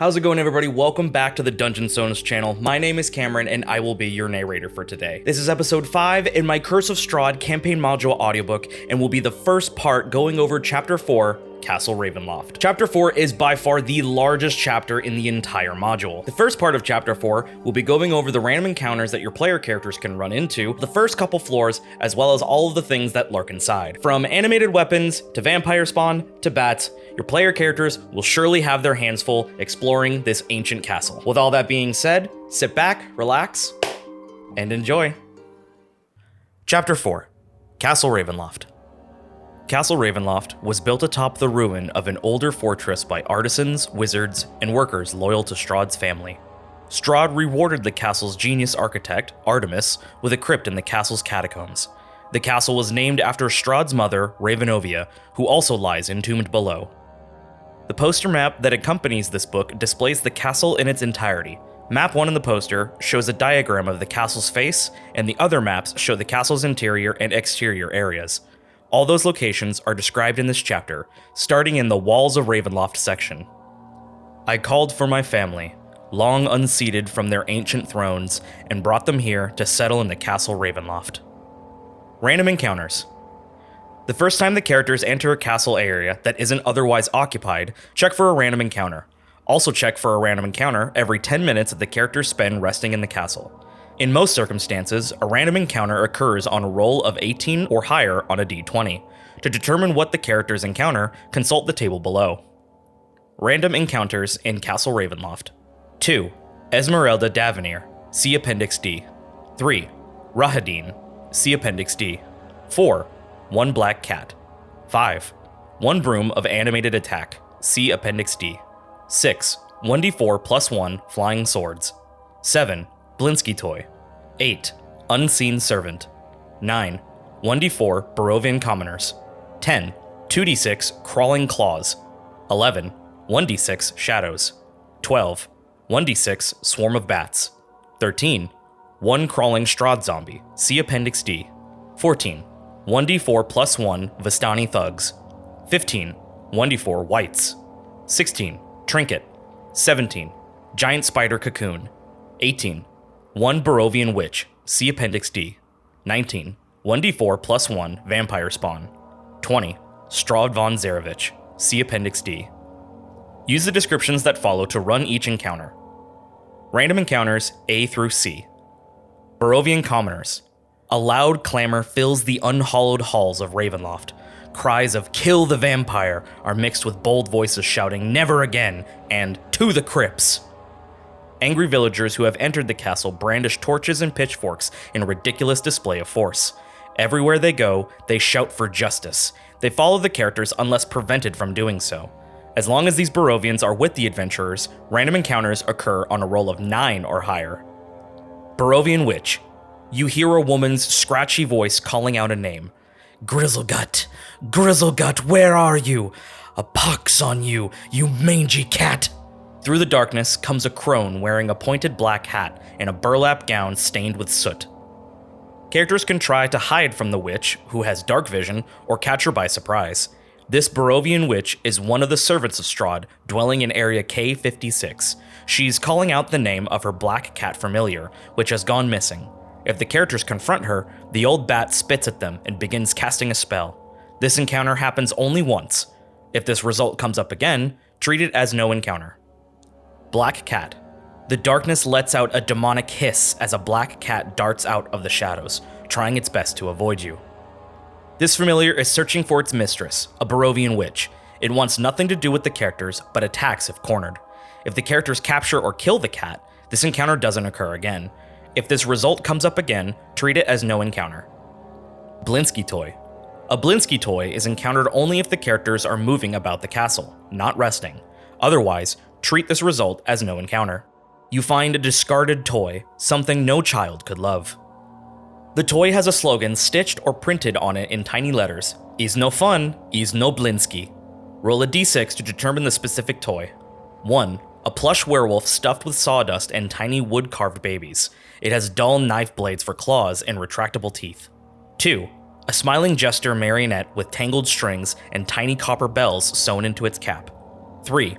How's it going, everybody? Welcome back to the Dungeon Sonus channel. My name is Cameron, and I will be your narrator for today. This is episode 5 in my Curse of Strahd campaign module audiobook, and will be the first part going over Chapter 4, Castle Ravenloft. Chapter 4 is by far the largest chapter in the entire module. The first part of Chapter 4 will be going over the random encounters that your player characters can run into, the first couple floors, as well as all of the things that lurk inside. From animated weapons, to vampire spawn, to bats, your player characters will surely have their hands full exploring this ancient castle. With all that being said, sit back, relax, and enjoy. Chapter 4, Castle Ravenloft. Castle Ravenloft was built atop the ruin of an older fortress by artisans, wizards, and workers loyal to Strahd's family. Strahd rewarded the castle's genius architect, Artemis, with a crypt in the castle's catacombs. The castle was named after Strahd's mother, Ravenovia, who also lies entombed below. The poster map that accompanies this book displays the castle in its entirety. Map 1 in the poster shows a diagram of the castle's face, and the other maps show the castle's interior and exterior areas. All those locations are described in this chapter, starting in the Walls of Ravenloft section. I called for my family, long unseated from their ancient thrones, and brought them here to settle in the Castle Ravenloft. Random encounters. The first time the characters enter a castle area that isn't otherwise occupied, check for a random encounter. Also check for a random encounter every 10 minutes that the characters spend resting in the castle. In most circumstances, a random encounter occurs on a roll of 18 or higher on a d20. To determine what the characters encounter, consult the table below. Random encounters in Castle Ravenloft. 2. Esmeralda Davenir, see Appendix D. 3. Rahadin, see Appendix D. 4. One black cat. 5. One broom of animated attack, see Appendix D. 6. 1d4 plus 1 flying swords. 7. Blinsky toy. 8. Unseen servant. 9. 1d4 Barovian commoners. 10. 2d6 crawling claws. 11. 1d6 shadows. 12. 1d6 swarm of bats. 13. 1 crawling Strahd zombie, see Appendix D. 14. 1d4 plus 1 Vistani thugs. 15. 1d4 whites. 16. Trinket. 17. Giant spider cocoon. 18. 1 Barovian witch, see Appendix D. 19. 1d4 plus 1 vampire spawn. 20. Strahd von Zarevich, see Appendix D. Use the descriptions that follow to run each encounter. Random encounters A through C. Barovian commoners. A loud clamor fills the unhallowed halls of Ravenloft. Cries of "Kill the vampire" are mixed with bold voices shouting "Never again" and "To the crypts." Angry villagers who have entered the castle brandish torches and pitchforks in a ridiculous display of force. Everywhere they go, they shout for justice. They follow the characters unless prevented from doing so. As long as these Barovians are with the adventurers, random encounters occur on a roll of 9 or higher. Barovian witch. You hear a woman's scratchy voice calling out a name. "Grizzlegut, Grizzlegut, where are you? A pox on you, you mangy cat!" Through the darkness comes a crone wearing a pointed black hat and a burlap gown stained with soot. Characters can try to hide from the witch, who has dark vision, or catch her by surprise. This Barovian witch is one of the servants of Strahd, dwelling in area K56. She's calling out the name of her black cat familiar, which has gone missing. If the characters confront her, the old bat spits at them and begins casting a spell. This encounter happens only once. If this result comes up again, treat it as no encounter. Black cat. The darkness lets out a demonic hiss as a black cat darts out of the shadows, trying its best to avoid you. This familiar is searching for its mistress, a Barovian witch. It wants nothing to do with the characters, but attacks if cornered. If the characters capture or kill the cat, this encounter doesn't occur again. If this result comes up again, treat it as no encounter. Blinsky toy. A Blinsky toy is encountered only if the characters are moving about the castle, not resting. Otherwise, treat this result as no encounter. You find a discarded toy, something no child could love. The toy has a slogan stitched or printed on it in tiny letters. "Is no fun, is no Blinsky." Roll a d6 to determine the specific toy. 1. A plush werewolf stuffed with sawdust and tiny wood-carved babies. It has dull knife blades for claws and retractable teeth. 2. A smiling jester marionette with tangled strings and tiny copper bells sewn into its cap. 3.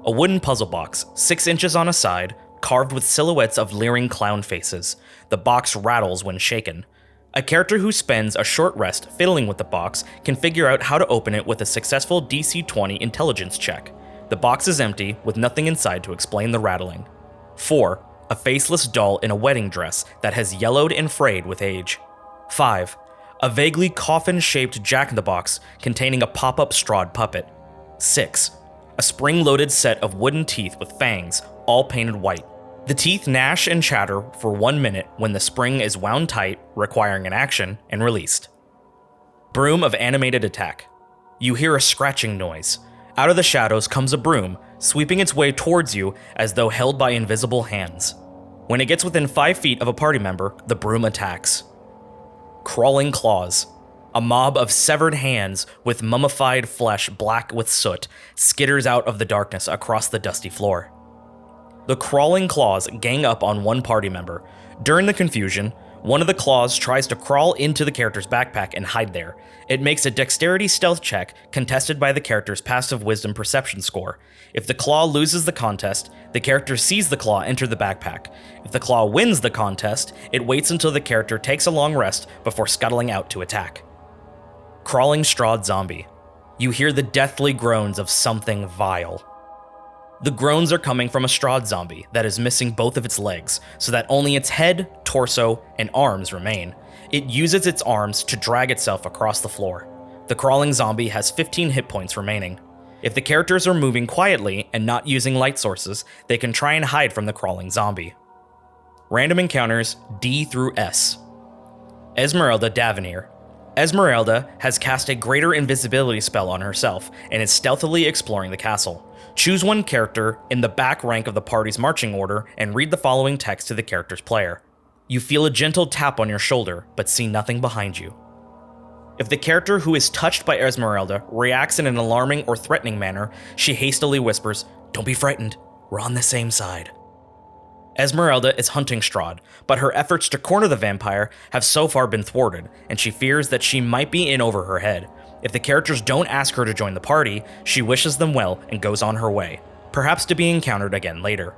A wooden puzzle box, 6 inches on a side, carved with silhouettes of leering clown faces. The box rattles when shaken. A character who spends a short rest fiddling with the box can figure out how to open it with a successful DC 20 intelligence check. The box is empty, with nothing inside to explain the rattling. 4. A faceless doll in a wedding dress that has yellowed and frayed with age. 5. A vaguely coffin-shaped jack-in-the-box containing a pop-up Strahd puppet. 6. A spring-loaded set of wooden teeth with fangs, all painted white. The teeth gnash and chatter for 1 minute when the spring is wound tight, requiring an action, and released. Broom of animated attack. You hear a scratching noise. Out of the shadows comes a broom, sweeping its way towards you as though held by invisible hands. When it gets within 5 feet of a party member, the broom attacks. Crawling claws. A mob of severed hands with mummified flesh black with soot skitters out of the darkness across the dusty floor. The crawling claws gang up on one party member. During the confusion, one of the claws tries to crawl into the character's backpack and hide there. It makes a dexterity stealth check contested by the character's passive wisdom perception score. If the claw loses the contest, the character sees the claw enter the backpack. If the claw wins the contest, it waits until the character takes a long rest before scuttling out to attack. Crawling Strahd zombie. You hear the deathly groans of something vile. The groans are coming from a Strahd zombie that is missing both of its legs, so that only its head, torso, and arms remain. It uses its arms to drag itself across the floor. The crawling zombie has 15 hit points remaining. If the characters are moving quietly and not using light sources, they can try and hide from the crawling zombie. Random encounters D through S. Esmeralda Davenir. Esmeralda has cast a greater invisibility spell on herself and is stealthily exploring the castle. Choose one character in the back rank of the party's marching order and read the following text to the character's player. You feel a gentle tap on your shoulder, but see nothing behind you. If the character who is touched by Esmeralda reacts in an alarming or threatening manner, she hastily whispers, "Don't be frightened, we're on the same side." Esmeralda is hunting Strahd, but her efforts to corner the vampire have so far been thwarted, and she fears that she might be in over her head. If the characters don't ask her to join the party, she wishes them well and goes on her way, perhaps to be encountered again later.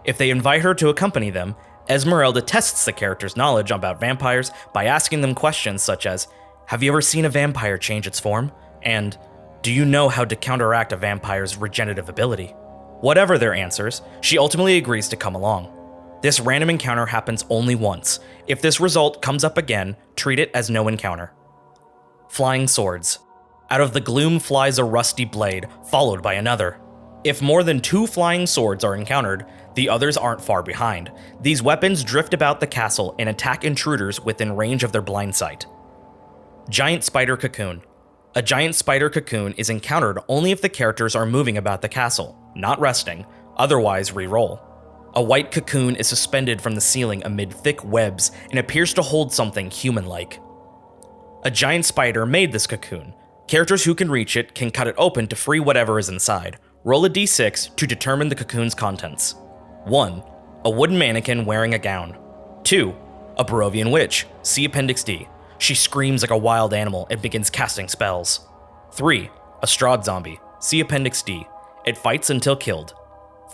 If they invite her to accompany them, Esmeralda tests the character's knowledge about vampires by asking them questions such as, "Have you ever seen a vampire change its form?" and "Do you know how to counteract a vampire's regenerative ability?" Whatever their answers, she ultimately agrees to come along. This random encounter happens only once. If this result comes up again, treat it as no encounter. Flying swords. Out of the gloom flies a rusty blade, followed by another. If more than 2 flying swords are encountered, the others aren't far behind. These weapons drift about the castle and attack intruders within range of their blind sight. Giant spider cocoon. A giant spider cocoon is encountered only if the characters are moving about the castle, not resting, otherwise re-roll. A white cocoon is suspended from the ceiling amid thick webs and appears to hold something human-like. A giant spider made this cocoon. Characters who can reach it can cut it open to free whatever is inside. Roll a d6 to determine the cocoon's contents. 1. A wooden mannequin wearing a gown. 2. A Barovian witch. See Appendix D. She screams like a wild animal and begins casting spells. 3. A Strahd zombie. See Appendix D. It fights until killed.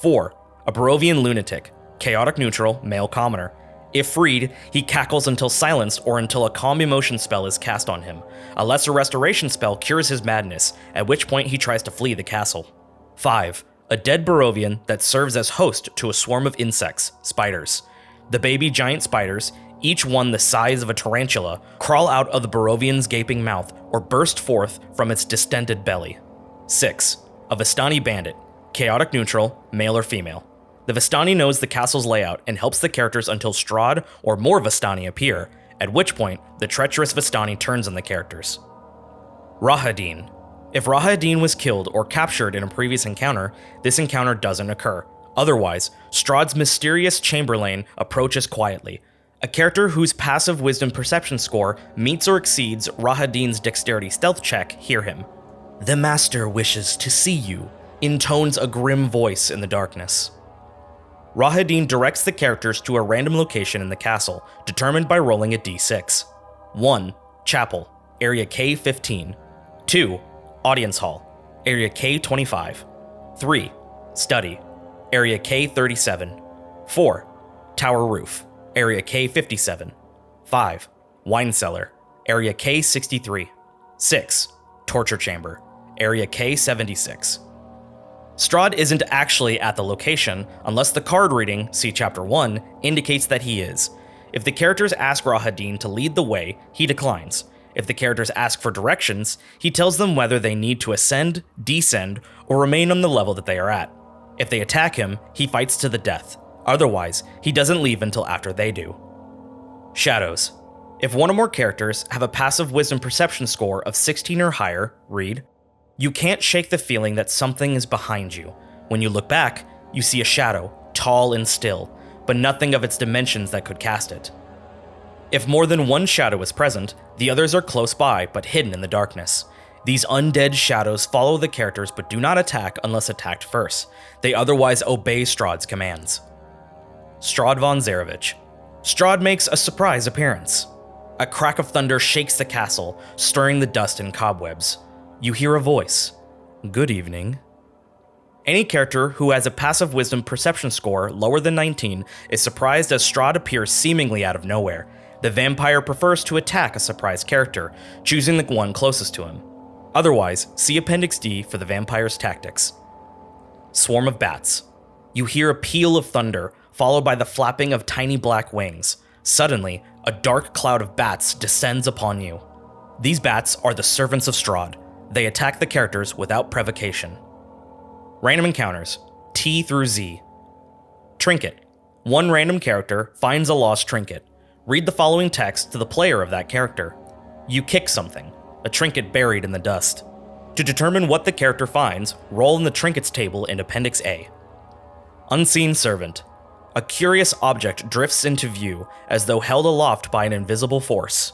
4. A Barovian lunatic. Chaotic neutral, male commoner. If freed, he cackles until silenced or until a calm emotion spell is cast on him. A lesser restoration spell cures his madness, at which point he tries to flee the castle. 5. A dead Barovian that serves as host to a swarm of insects, spiders. The baby giant spiders, each one the size of a tarantula, crawl out of the Barovian's gaping mouth or burst forth from its distended belly. 6. A Vistani bandit. Chaotic neutral, male or female. The Vistani knows the castle's layout and helps the characters until Strahd or more Vistani appear, at which point the treacherous Vistani turns on the characters. Rahadin. If Rahadin was killed or captured in a previous encounter, this encounter doesn't occur. Otherwise, Strahd's mysterious Chamberlain approaches quietly. A character whose passive wisdom perception score meets or exceeds Rahadin's dexterity stealth check hear him. "The master wishes to see you," intones a grim voice in the darkness. Rahadin directs the characters to a random location in the castle, determined by rolling a d6. 1. Chapel, area K15. 2. Audience hall, area K25. 3. Study, Area K37. 4. Tower Roof, Area K57. 5. Wine Cellar, Area K63. 6. Torture Chamber, Area K76. Strahd isn't actually at the location unless the card reading, see Chapter 1, indicates that he is. If the characters ask Rahadin to lead the way, he declines. If the characters ask for directions, he tells them whether they need to ascend, descend, or remain on the level that they are at. If they attack him, he fights to the death. Otherwise, he doesn't leave until after they do. Shadows. If one or more characters have a passive wisdom perception score of 16 or higher, read, you can't shake the feeling that something is behind you. When you look back, you see a shadow, tall and still, but nothing of its dimensions that could cast it. If more than one shadow is present, the others are close by but hidden in the darkness. These undead shadows follow the characters but do not attack unless attacked first. They otherwise obey Strahd's commands. Strahd von Zarevich. Strahd makes a surprise appearance. A crack of thunder shakes the castle, stirring the dust and cobwebs. You hear a voice. Good evening. Any character who has a passive wisdom perception score lower than 19 is surprised as Strahd appears seemingly out of nowhere. The vampire prefers to attack a surprised character, choosing the one closest to him. Otherwise, see Appendix D for the vampire's tactics. Swarm of bats. You hear a peal of thunder, followed by the flapping of tiny black wings. Suddenly, a dark cloud of bats descends upon you. These bats are the servants of Strahd. They attack the characters without provocation. Random encounters, T through Z. Trinket. One random character finds a lost trinket. Read the following text to the player of that character. You kick something, a trinket buried in the dust. To determine what the character finds, roll in the trinkets table in Appendix A. Unseen servant. A curious object drifts into view as though held aloft by an invisible force.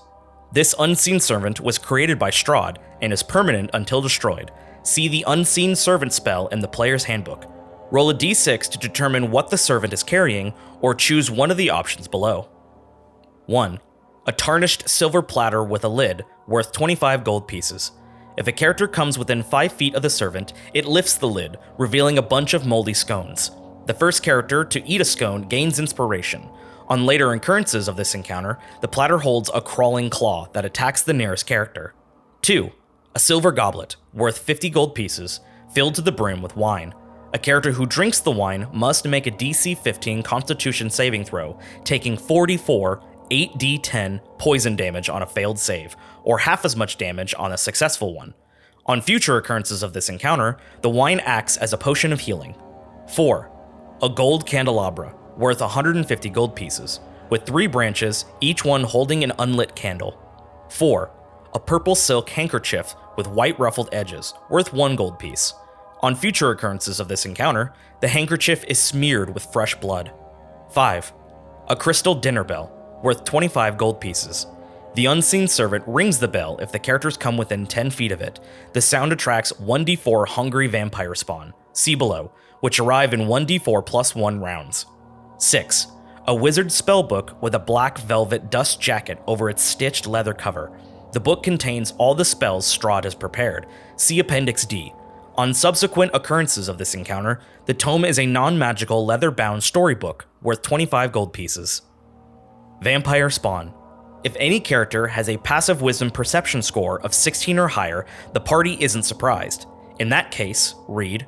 This unseen servant was created by Strahd and is permanent until destroyed. See the unseen servant spell in the player's handbook. Roll a d6 to determine what the servant is carrying, or choose one of the options below. 1. A tarnished silver platter with a lid, worth 25 gold pieces. If a character comes within 5 feet of the servant, it lifts the lid, revealing a bunch of moldy scones. The first character to eat a scone gains inspiration. On later occurrences of this encounter, the platter holds a crawling claw that attacks the nearest character. 2. A silver goblet, worth 50 gold pieces, filled to the brim with wine. A character who drinks the wine must make a DC 15 Constitution saving throw, taking 44 8d10 poison damage on a failed save, or half as much damage on a successful one. On future occurrences of this encounter, the wine acts as a potion of healing. 4. A gold candelabra, worth 150 gold pieces, with 3 branches, each one holding an unlit candle. 4. A purple silk handkerchief with white ruffled edges, worth 1 gold piece. On future occurrences of this encounter, the handkerchief is smeared with fresh blood. 5. A crystal dinner bell, worth 25 gold pieces. The unseen servant rings the bell if the characters come within 10 feet of it. The sound attracts 1d4 hungry vampire spawn, see below, which arrive in 1d4 plus 1 rounds. 6. A wizard spellbook with a black velvet dust jacket over its stitched leather cover. The book contains all the spells Strahd has prepared. See Appendix D. On subsequent occurrences of this encounter, the tome is a non-magical leather-bound storybook worth 25 gold pieces. Vampire spawn. If any character has a passive wisdom perception score of 16 or higher, the party isn't surprised. In that case, read,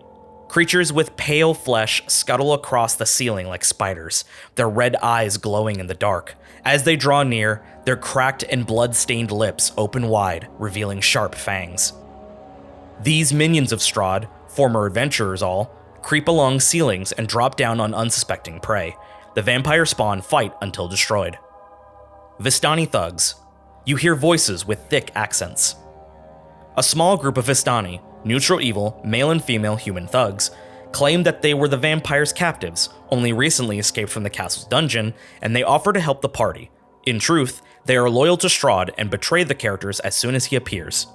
creatures with pale flesh scuttle across the ceiling like spiders, their red eyes glowing in the dark. As they draw near, their cracked and blood-stained lips open wide, revealing sharp fangs. These minions of Strahd, former adventurers all, creep along ceilings and drop down on unsuspecting prey. The vampire spawn fight until destroyed. Vistani thugs. You hear voices with thick accents. A small group of Vistani, neutral evil, male and female human thugs, claim that they were the vampire's captives, only recently escaped from the castle's dungeon, and they offer to help the party. In truth, they are loyal to Strahd and betray the characters as soon as he appears.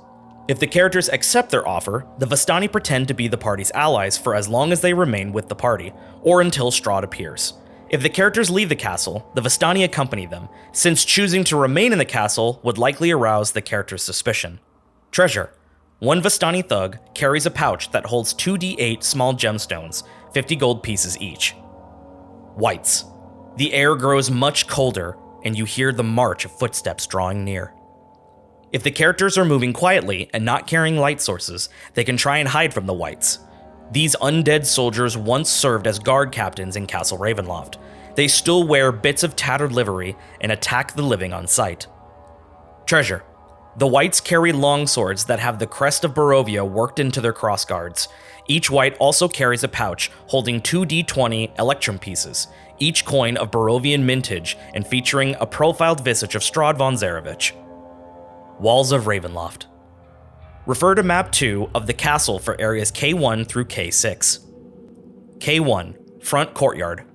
If the characters accept their offer, the Vistani pretend to be the party's allies for as long as they remain with the party, or until Strahd appears. If the characters leave the castle, the Vistani accompany them, since choosing to remain in the castle would likely arouse the character's suspicion. Treasure. One Vistani thug carries a pouch that holds 2d8 small gemstones, 50 gold pieces each. Whites. The air grows much colder, and you hear the march of footsteps drawing near. If the characters are moving quietly and not carrying light sources, they can try and hide from the whites. These undead soldiers once served as guard captains in Castle Ravenloft. They still wear bits of tattered livery and attack the living on sight. Treasure. The whites carry longswords that have the crest of Barovia worked into their crossguards. Each white also carries a pouch holding 2d20 electrum pieces, each coin of Barovian mintage and featuring a profiled visage of Strahd von Zarevich. Walls of Ravenloft. Refer to Map 2 of the castle for areas K1 through K6. K1, Front Courtyard.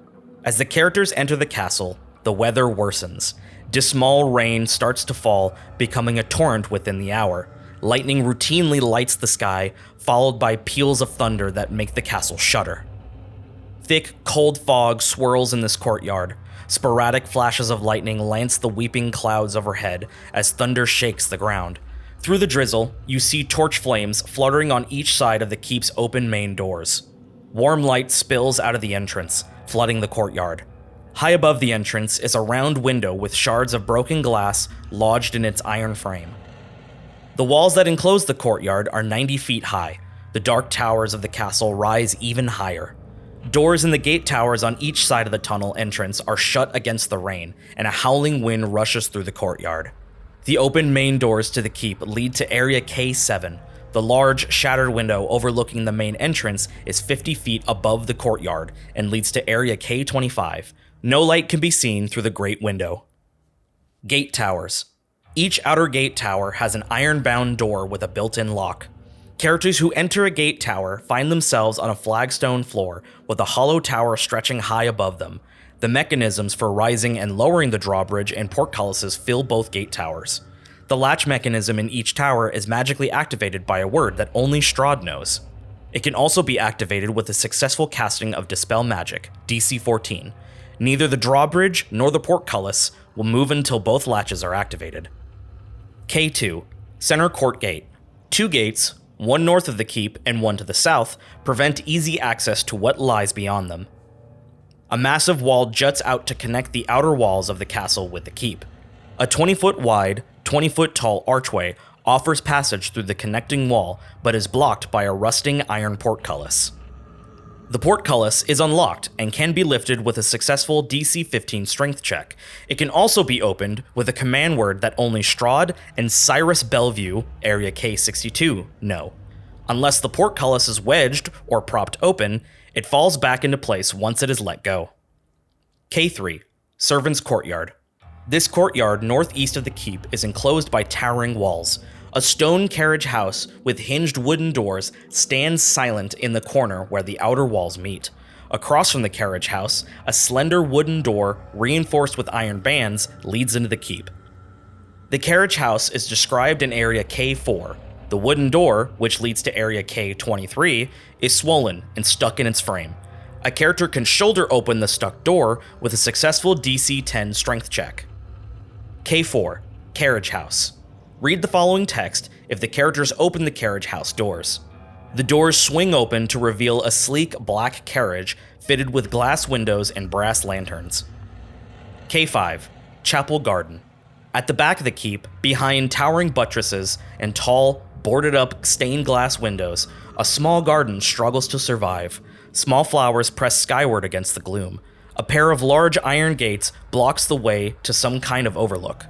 As the characters enter the castle, the weather worsens. Dismal rain starts to fall, becoming a torrent within the hour. Lightning routinely lights the sky, followed by peals of thunder that make the castle shudder. Thick, cold fog swirls in this courtyard. Sporadic flashes of lightning lance the weeping clouds overhead as thunder shakes the ground. Through the drizzle, you see torch flames fluttering on each side of the keep's open main doors. Warm light spills out of the entrance, flooding the courtyard. High above the entrance is a round window with shards of broken glass lodged in its iron frame. The walls that enclose the courtyard are 90 feet high. The dark towers of the castle rise even higher. Doors in the gate towers on each side of the tunnel entrance are shut against the rain, and a howling wind rushes through the courtyard. The open main doors to the keep lead to Area K7. The large, shattered window overlooking the main entrance is 50 feet above the courtyard and leads to Area K25. No light can be seen through the great window. Gate towers. Each outer gate tower has an iron-bound door with a built-in lock. Characters who enter a gate tower find themselves on a flagstone floor with a hollow tower stretching high above them. The mechanisms for rising and lowering the drawbridge and portcullises fill both gate towers. The latch mechanism in each tower is magically activated by a word that only Strahd knows. It can also be activated with a successful casting of Dispel Magic, DC 14. Neither the drawbridge nor the portcullis will move until both latches are activated. K2, Center Court Gate. 2 gates, one north of the keep and one to the south, prevent easy access to what lies beyond them. A massive wall juts out to connect the outer walls of the castle with the keep. A 20-foot wide, 20-foot tall archway offers passage through the connecting wall, but is blocked by a rusting iron portcullis. The portcullis is unlocked and can be lifted with a successful DC 15 strength check. It can also be opened with a command word that only Strahd and Cyrus Bellevue, Area K62, know. Unless the portcullis is wedged or propped open, it falls back into place once it is let go. K3, Servants' Courtyard. This courtyard northeast of the keep is enclosed by towering walls. A stone carriage house with hinged wooden doors stands silent in the corner where the outer walls meet. Across from the carriage house, a slender wooden door, reinforced with iron bands, leads into the keep. The carriage house is described in Area K4. The wooden door, which leads to Area K23, is swollen and stuck in its frame. A character can shoulder open the stuck door with a successful DC 10 strength check. K4, Carriage House. Read the following text if the characters open the carriage house doors. The doors swing open to reveal a sleek black carriage fitted with glass windows and brass lanterns. K5, Chapel Garden. At the back of the keep, behind towering buttresses and tall, boarded-up stained glass windows, a small garden struggles to survive. Small flowers press skyward against the gloom. A pair of large iron gates blocks the way to some kind of overlook.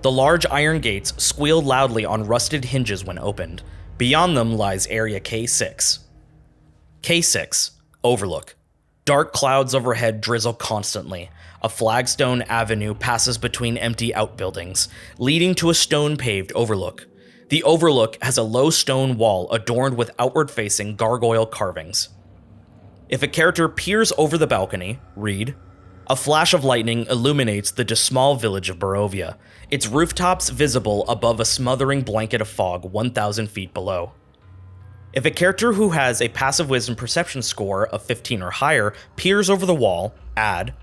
The large iron gates squeal loudly on rusted hinges when opened. Beyond them lies Area K6. K6, Overlook. Dark clouds overhead drizzle constantly. A flagstone avenue passes between empty outbuildings, leading to a stone-paved overlook. The overlook has a low stone wall adorned with outward-facing gargoyle carvings. If a character peers over the balcony, read, a flash of lightning illuminates the dismal village of Barovia, its rooftops visible above a smothering blanket of fog 1,000 feet below. If a character who has a passive wisdom perception score of 15 or higher peers over the wall, add,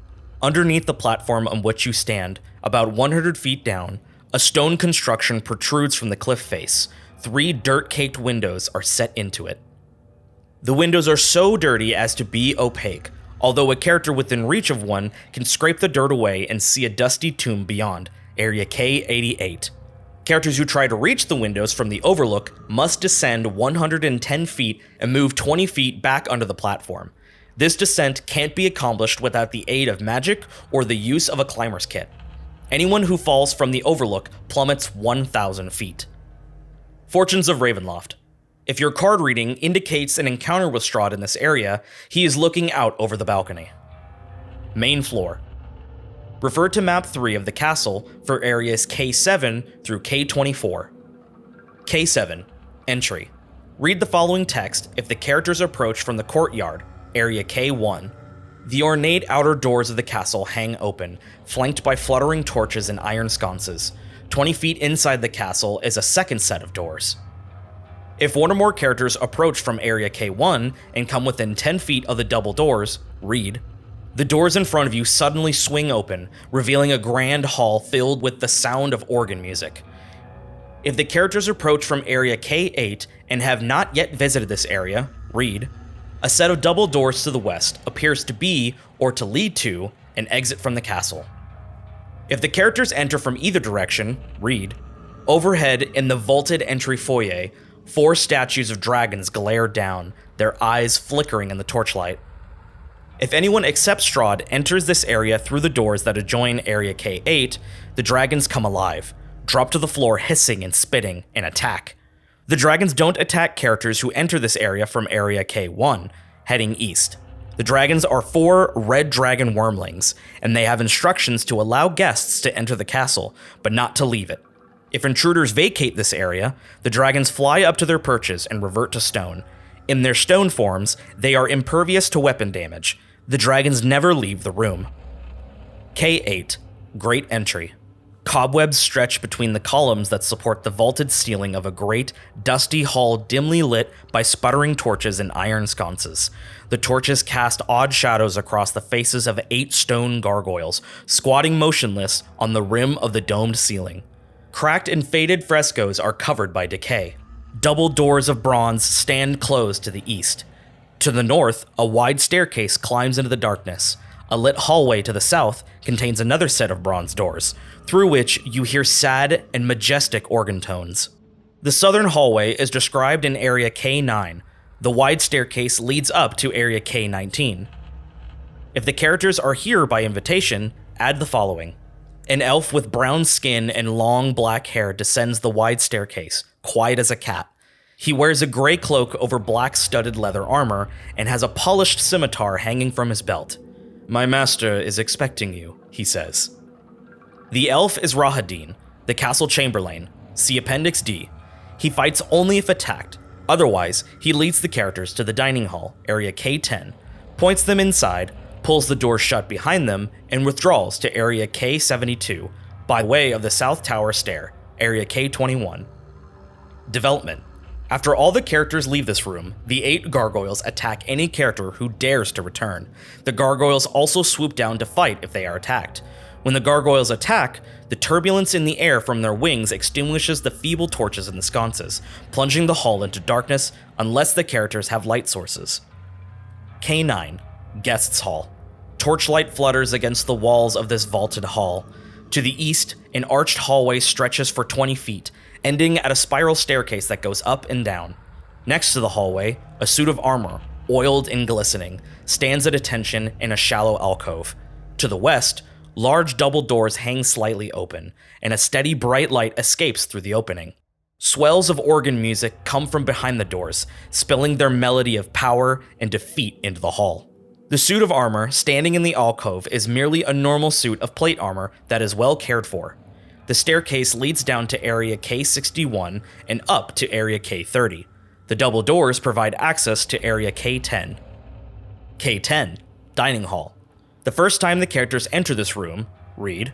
underneath the platform on which you stand, about 100 feet down, a stone construction protrudes from the cliff face. 3 dirt-caked windows are set into it. The windows are so dirty as to be opaque, although a character within reach of one can scrape the dirt away and see a dusty tomb beyond, area K88. Characters who try to reach the windows from the overlook must descend 110 feet and move 20 feet back onto the platform. This descent can't be accomplished without the aid of magic or the use of a climber's kit. Anyone who falls from the overlook plummets 1,000 feet. Fortunes of Ravenloft. If your card reading indicates an encounter with Strahd in this area, he is looking out over the balcony. Main floor. Refer to map 3 of the castle for areas K7 through K24. K7. Entry. Read the following text if the characters approach from the courtyard, area K1. The ornate outer doors of the castle hang open, flanked by fluttering torches and iron sconces. 20 feet inside the castle is a second set of doors. If one or more characters approach from area K1 and come within 10 feet of the double doors, read. The doors in front of you suddenly swing open, revealing a grand hall filled with the sound of organ music. If the characters approach from area K8 and have not yet visited this area, read. A set of double doors to the west appears to be, or to lead to, an exit from the castle. If the characters enter from either direction, read. Overhead in the vaulted entry foyer, 4 statues of dragons glare down, their eyes flickering in the torchlight. If anyone except Strahd enters this area through the doors that adjoin area K8, the dragons come alive, drop to the floor hissing and spitting, and attack. The dragons don't attack characters who enter this area from area K1, heading east. The dragons are 4 red dragon wormlings, and they have instructions to allow guests to enter the castle, but not to leave it. If intruders vacate this area, the dragons fly up to their perches and revert to stone. In their stone forms, they are impervious to weapon damage. The dragons never leave the room. K8. Great Entry. Cobwebs stretch between the columns that support the vaulted ceiling of a great, dusty hall dimly lit by sputtering torches and iron sconces. The torches cast odd shadows across the faces of 8 stone gargoyles, squatting motionless on the rim of the domed ceiling. Cracked and faded frescoes are covered by decay. Double doors of bronze stand closed to the east. To the north, a wide staircase climbs into the darkness. A lit hallway to the south contains another set of bronze doors, through which you hear sad and majestic organ tones. The southern hallway is described in area K9. The wide staircase leads up to area K19. If the characters are here by invitation, add the following. An elf with brown skin and long black hair descends the wide staircase, quiet as a cat. He wears a gray cloak over black studded leather armor and has a polished scimitar hanging from his belt. "My master is expecting you," he says. The elf is Rahadin, the castle chamberlain. See Appendix D. He fights only if attacked. Otherwise, he leads the characters to the dining hall, area K10, points them inside, pulls the door shut behind them, and withdraws to area K72 by way of the South Tower stair, area K21. Development. After all the characters leave this room, the 8 gargoyles attack any character who dares to return. The gargoyles also swoop down to fight if they are attacked. When the gargoyles attack, the turbulence in the air from their wings extinguishes the feeble torches in the sconces, plunging the hall into darkness unless the characters have light sources. K9. Guests Hall. Torchlight flutters against the walls of this vaulted hall. To the east, an arched hallway stretches for 20 feet, ending at a spiral staircase that goes up and down. Next to the hallway, a suit of armor, oiled and glistening, stands at attention in a shallow alcove. To the west, large double doors hang slightly open, and a steady bright light escapes through the opening. Swells of organ music come from behind the doors, spilling their melody of power and defeat into the hall. The suit of armor standing in the alcove is merely a normal suit of plate armor that is well cared for. The staircase leads down to area K61 and up to area K30. The double doors provide access to area K10. K10. Dining Hall. The first time the characters enter this room, read.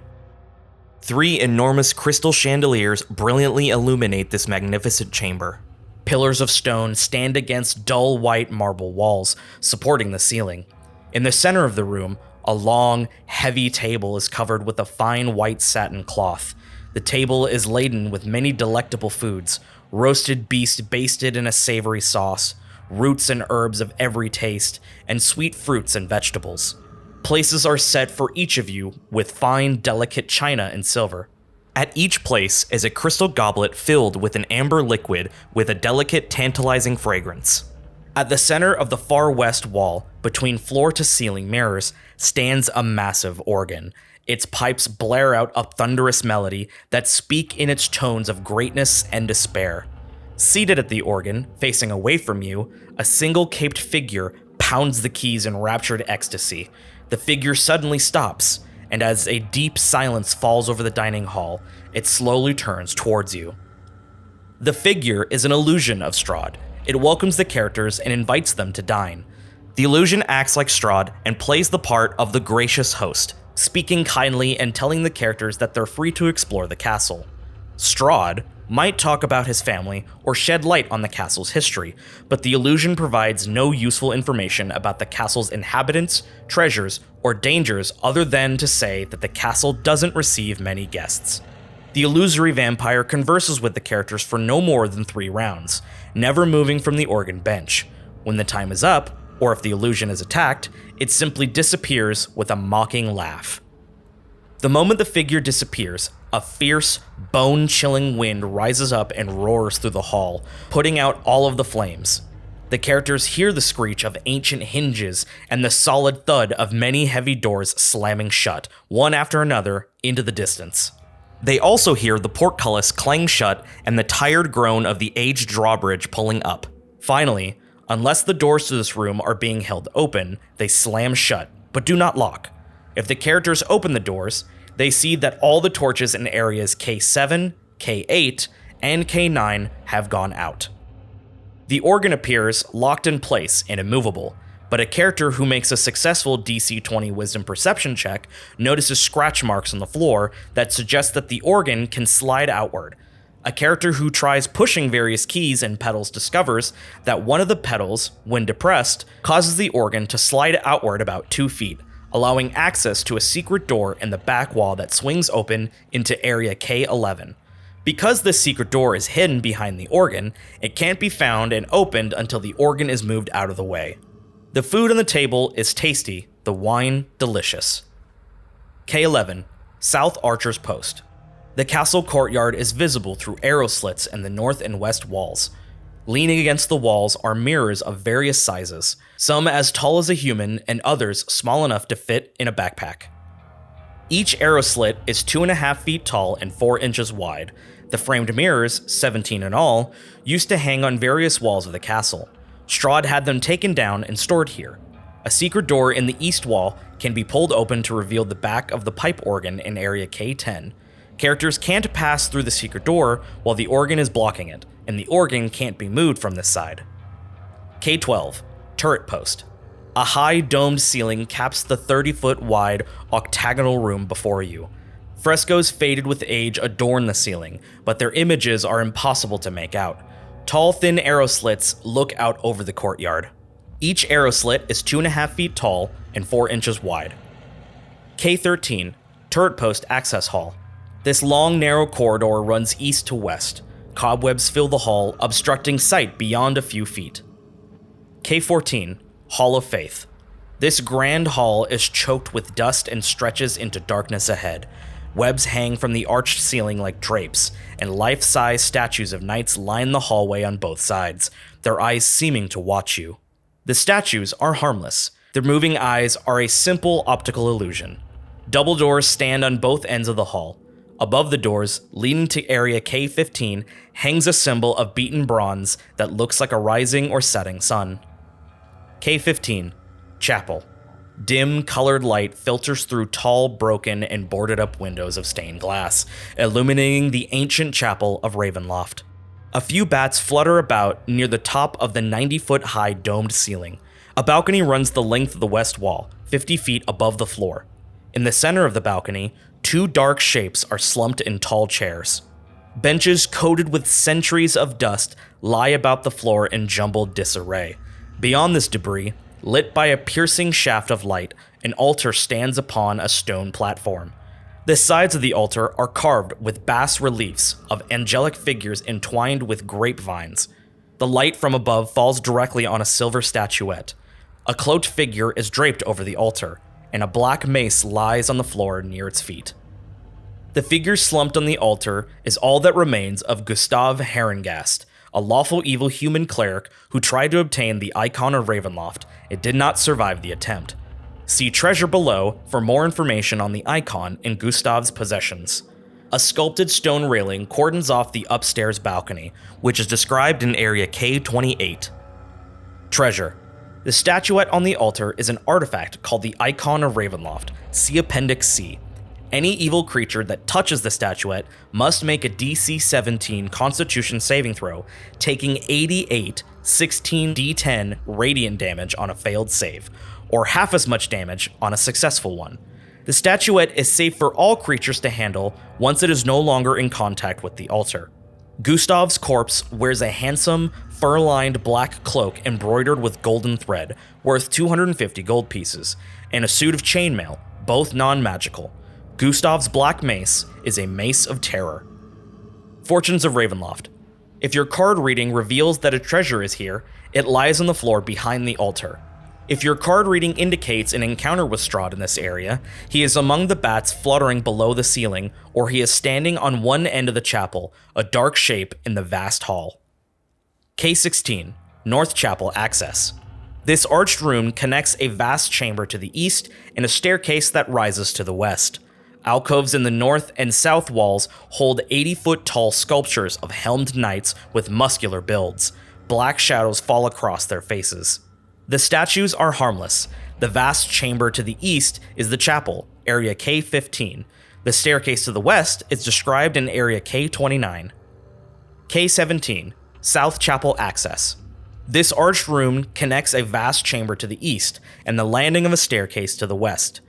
3 enormous crystal chandeliers brilliantly illuminate this magnificent chamber. Pillars of stone stand against dull white marble walls, supporting the ceiling. In the center of the room, a long, heavy table is covered with a fine white satin cloth. The table is laden with many delectable foods: roasted beast basted in a savory sauce, roots and herbs of every taste, and sweet fruits and vegetables. Places are set for each of you with fine, delicate china and silver. At each place is a crystal goblet filled with an amber liquid with a delicate, tantalizing fragrance. At the center of the far west wall, between floor to ceiling mirrors, stands a massive organ. Its pipes blare out a thunderous melody that speak in its tones of greatness and despair. Seated at the organ, facing away from you, a single caped figure pounds the keys in raptured ecstasy. The figure suddenly stops, and as a deep silence falls over the dining hall, it slowly turns towards you. The figure is an illusion of Strahd. It welcomes the characters and invites them to dine. The illusion acts like Strahd and plays the part of the gracious host, speaking kindly and telling the characters that they're free to explore the castle. Strahd might talk about his family or shed light on the castle's history, but the illusion provides no useful information about the castle's inhabitants, treasures, or dangers other than to say that the castle doesn't receive many guests. The illusory vampire converses with the characters for no more than 3 rounds, never moving from the organ bench. When the time is up, or if the illusion is attacked, it simply disappears with a mocking laugh. The moment the figure disappears, a fierce, bone-chilling wind rises up and roars through the hall, putting out all of the flames. The characters hear the screech of ancient hinges and the solid thud of many heavy doors slamming shut, one after another, into the distance. They also hear the portcullis clang shut and the tired groan of the aged drawbridge pulling up. Finally, unless the doors to this room are being held open, they slam shut, but do not lock. If the characters open the doors, they see that all the torches in areas K7, K8, and K9 have gone out. The organ appears locked in place and immovable, but a character who makes a successful DC 20 Wisdom Perception check notices scratch marks on the floor that suggest that the organ can slide outward. A character who tries pushing various keys and pedals discovers that one of the pedals, when depressed, causes the organ to slide outward about 2 feet, allowing access to a secret door in the back wall that swings open into area K11. Because this secret door is hidden behind the organ, it can't be found and opened until the organ is moved out of the way. The food on the table is tasty, the wine delicious. K11, South Archer's Post. The castle courtyard is visible through arrow slits in the north and west walls. Leaning against the walls are mirrors of various sizes, some as tall as a human and others small enough to fit in a backpack. Each arrow slit is 2.5 feet tall and 4 inches wide. The framed mirrors, 17 in all, used to hang on various walls of the castle. Strahd had them taken down and stored here. A secret door in the east wall can be pulled open to reveal the back of the pipe organ in area K10. Characters can't pass through the secret door while the organ is blocking it, and the organ can't be moved from this side. K12, Turret Post. A high domed ceiling caps the 30-foot wide octagonal room before you. Frescoes faded with age adorn the ceiling, but their images are impossible to make out. Tall, thin arrow slits look out over the courtyard. Each arrow slit is 2.5 feet tall and 4 inches wide. K13, Turret Post Access Hall. This long, narrow corridor runs east to west. Cobwebs fill the hall, obstructing sight beyond a few feet. K14, Hall of Faith. This grand hall is choked with dust and stretches into darkness ahead. Webs hang from the arched ceiling like drapes, and life-size statues of knights line the hallway on both sides, their eyes seeming to watch you. The statues are harmless. Their moving eyes are a simple optical illusion. Double doors stand on both ends of the hall. Above the doors, leading to area K15, hangs a symbol of beaten bronze that looks like a rising or setting sun. K15, Chapel. Dim, colored light filters through tall, broken, and boarded-up windows of stained glass, illuminating the ancient chapel of Ravenloft. A few bats flutter about near the top of the 90-foot-high domed ceiling. A balcony runs the length of the west wall, 50 feet above the floor. In the center of the balcony, 2 dark shapes are slumped in tall chairs. Benches coated with centuries of dust lie about the floor in jumbled disarray. Beyond this debris, lit by a piercing shaft of light, an altar stands upon a stone platform. The sides of the altar are carved with bas reliefs of angelic figures entwined with grapevines. The light from above falls directly on a silver statuette. A cloaked figure is draped over the altar, and a black mace lies on the floor near its feet. The figure slumped on the altar is all that remains of Gustav Herengast, a lawful evil human cleric who tried to obtain the icon of Ravenloft. It did not survive the attempt. See treasure below for more information on the icon and Gustav's possessions. A sculpted stone railing cordons off the upstairs balcony, which is described in area K28. Treasure. The statuette on the altar is an artifact called the Icon of Ravenloft. See Appendix C. Any evil creature that touches the statuette must make a DC 17 Constitution saving throw, taking 88 16d10 radiant damage on a failed save, or half as much damage on a successful one. The statuette is safe for all creatures to handle once it is no longer in contact with the altar. Gustav's corpse wears a handsome, fur-lined black cloak embroidered with golden thread, worth 250 gold pieces, and a suit of chainmail, both non-magical. Gustav's black mace is a mace of terror. Fortunes of Ravenloft. If your card reading reveals that a treasure is here, it lies on the floor behind the altar. If your card reading indicates an encounter with Strahd in this area, he is among the bats fluttering below the ceiling, or he is standing on one end of the chapel, a dark shape in the vast hall. K16, North Chapel Access. This arched room connects a vast chamber to the east and a staircase that rises to the west. Alcoves in the north and south walls hold 80-foot-tall sculptures of helmed knights with muscular builds. Black shadows fall across their faces. The statues are harmless. The vast chamber to the east is the chapel, area K15. The staircase to the west is described in area K29. K17, South Chapel Access. This arched room connects a vast chamber to the east and the landing of a staircase to the west.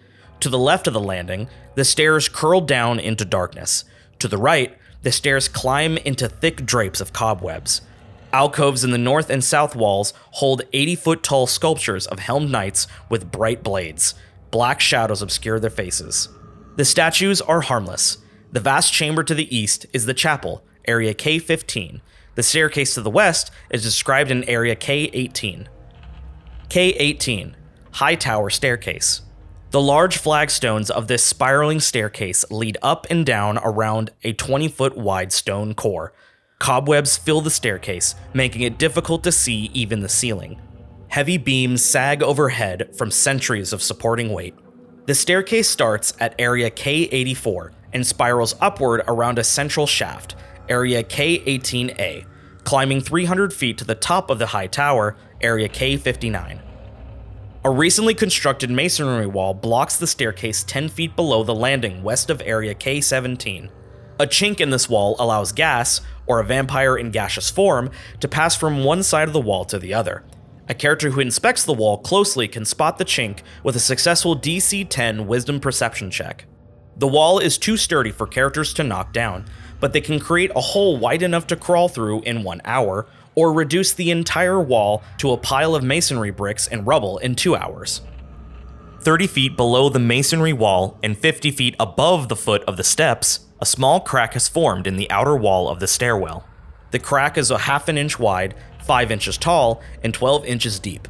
To the left of the landing, the stairs curl down into darkness. To the right, the stairs climb into thick drapes of cobwebs. Alcoves in the north and south walls hold 80-foot-tall sculptures of helmed knights with bright blades. Black shadows obscure their faces. The statues are harmless. The vast chamber to the east is the chapel, area K15. The staircase to the west is described in area K18. K18, High Tower Staircase. The large flagstones of this spiraling staircase lead up and down around a 20-foot wide stone core. Cobwebs fill the staircase, making it difficult to see even the ceiling. Heavy beams sag overhead from centuries of supporting weight. The staircase starts at area K84 and spirals upward around a central shaft, area K18A, climbing 300 feet to the top of the high tower, area K59. A recently constructed masonry wall blocks the staircase 10 feet below the landing west of area K17. A chink in this wall allows gas, or a vampire in gaseous form, to pass from one side of the wall to the other. A character who inspects the wall closely can spot the chink with a successful DC 10 Wisdom Perception check. The wall is too sturdy for characters to knock down, but they can create a hole wide enough to crawl through in 1 hour, or reduce the entire wall to a pile of masonry bricks and rubble in 2 hours. 30 feet below the masonry wall and 50 feet above the foot of the steps, a small crack has formed in the outer wall of the stairwell. The crack is a half an inch wide, 5 inches tall, and 12 inches deep.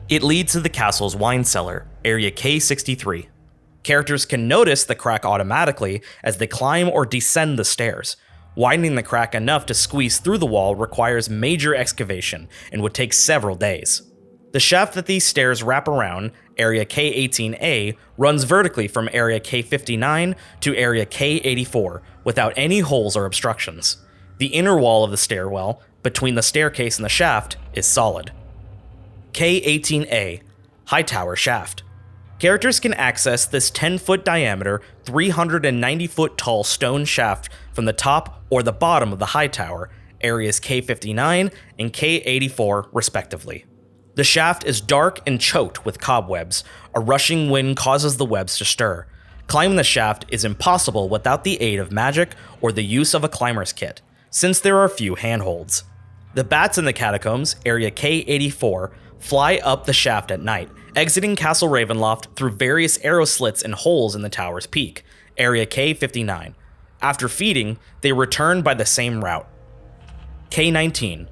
It leads to the castle's wine cellar, area K63. Characters can notice the crack automatically as they climb or descend the stairs. Widening the crack enough to squeeze through the wall requires major excavation and would take several days. The shaft that these stairs wrap around, area K18A, runs vertically from area K59 to area K84 without any holes or obstructions. The inner wall of the stairwell, between the staircase and the shaft, is solid. K18A, High Tower Shaft. Characters can access this 10-foot diameter, 390-foot tall stone shaft from the top or the bottom of the high tower, areas K59 and K84 respectively. The shaft is dark and choked with cobwebs. A rushing wind causes the webs to stir. Climbing the shaft is impossible without the aid of magic or the use of a climber's kit, since there are few handholds. The bats in the catacombs, area K84, fly up the shaft at night, exiting Castle Ravenloft through various arrow slits and holes in the tower's peak, area K59. After feeding, they return by the same route. K19,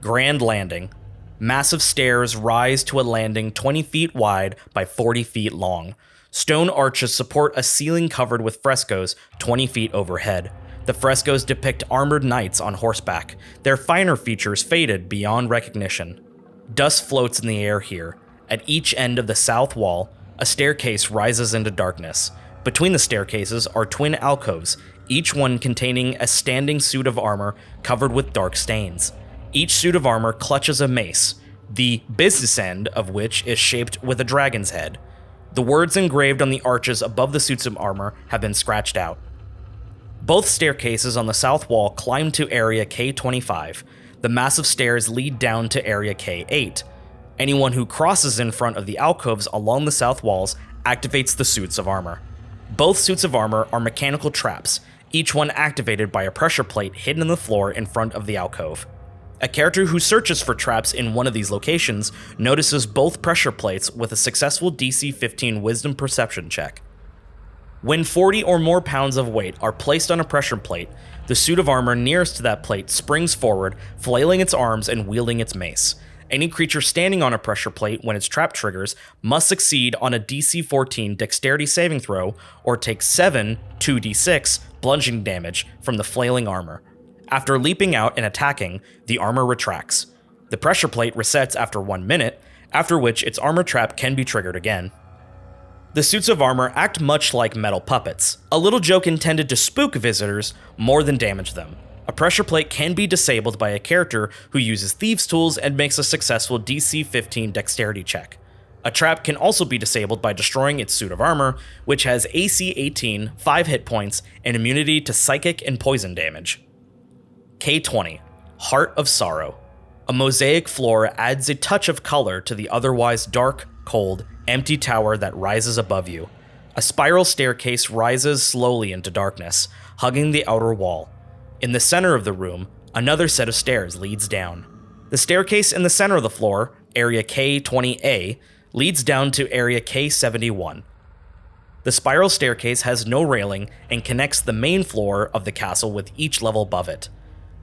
Grand Landing. Massive stairs rise to a landing 20 feet wide by 40 feet long. Stone arches support a ceiling covered with frescoes 20 feet overhead. The frescoes depict armored knights on horseback, their finer features faded beyond recognition. Dust floats in the air here. At each end of the south wall, a staircase rises into darkness. Between the staircases are twin alcoves, each one containing a standing suit of armor covered with dark stains. Each suit of armor clutches a mace, the business end of which is shaped with a dragon's head. The words engraved on the arches above the suits of armor have been scratched out. Both staircases on the south wall climb to area K25. The massive stairs lead down to area K8. Anyone who crosses in front of the alcoves along the south walls activates the suits of armor. Both suits of armor are mechanical traps, each one activated by a pressure plate hidden in the floor in front of the alcove. A character who searches for traps in one of these locations notices both pressure plates with a successful DC 15 Wisdom Perception check. When 40 or more pounds of weight are placed on a pressure plate, the suit of armor nearest to that plate springs forward, flailing its arms and wielding its mace. Any creature standing on a pressure plate when its trap triggers must succeed on a DC 14 dexterity saving throw or take 7 2d6 bludgeoning damage from the flailing armor. After leaping out and attacking, the armor retracts. The pressure plate resets after 1 minute, after which its armor trap can be triggered again. The suits of armor act much like metal puppets, a little joke intended to spook visitors more than damage them. A pressure plate can be disabled by a character who uses thieves' tools and makes a successful DC 15 dexterity check. A trap can also be disabled by destroying its suit of armor, which has AC 18, 5 hit points, and immunity to psychic and poison damage. K20, Heart of Sorrow. A mosaic floor adds a touch of color to the otherwise dark, cold, empty tower that rises above you. A spiral staircase rises slowly into darkness, hugging the outer wall. In the center of the room, another set of stairs leads down. The staircase in the center of the floor, area K20A, leads down to area K71. The spiral staircase has no railing and connects the main floor of the castle with each level above it.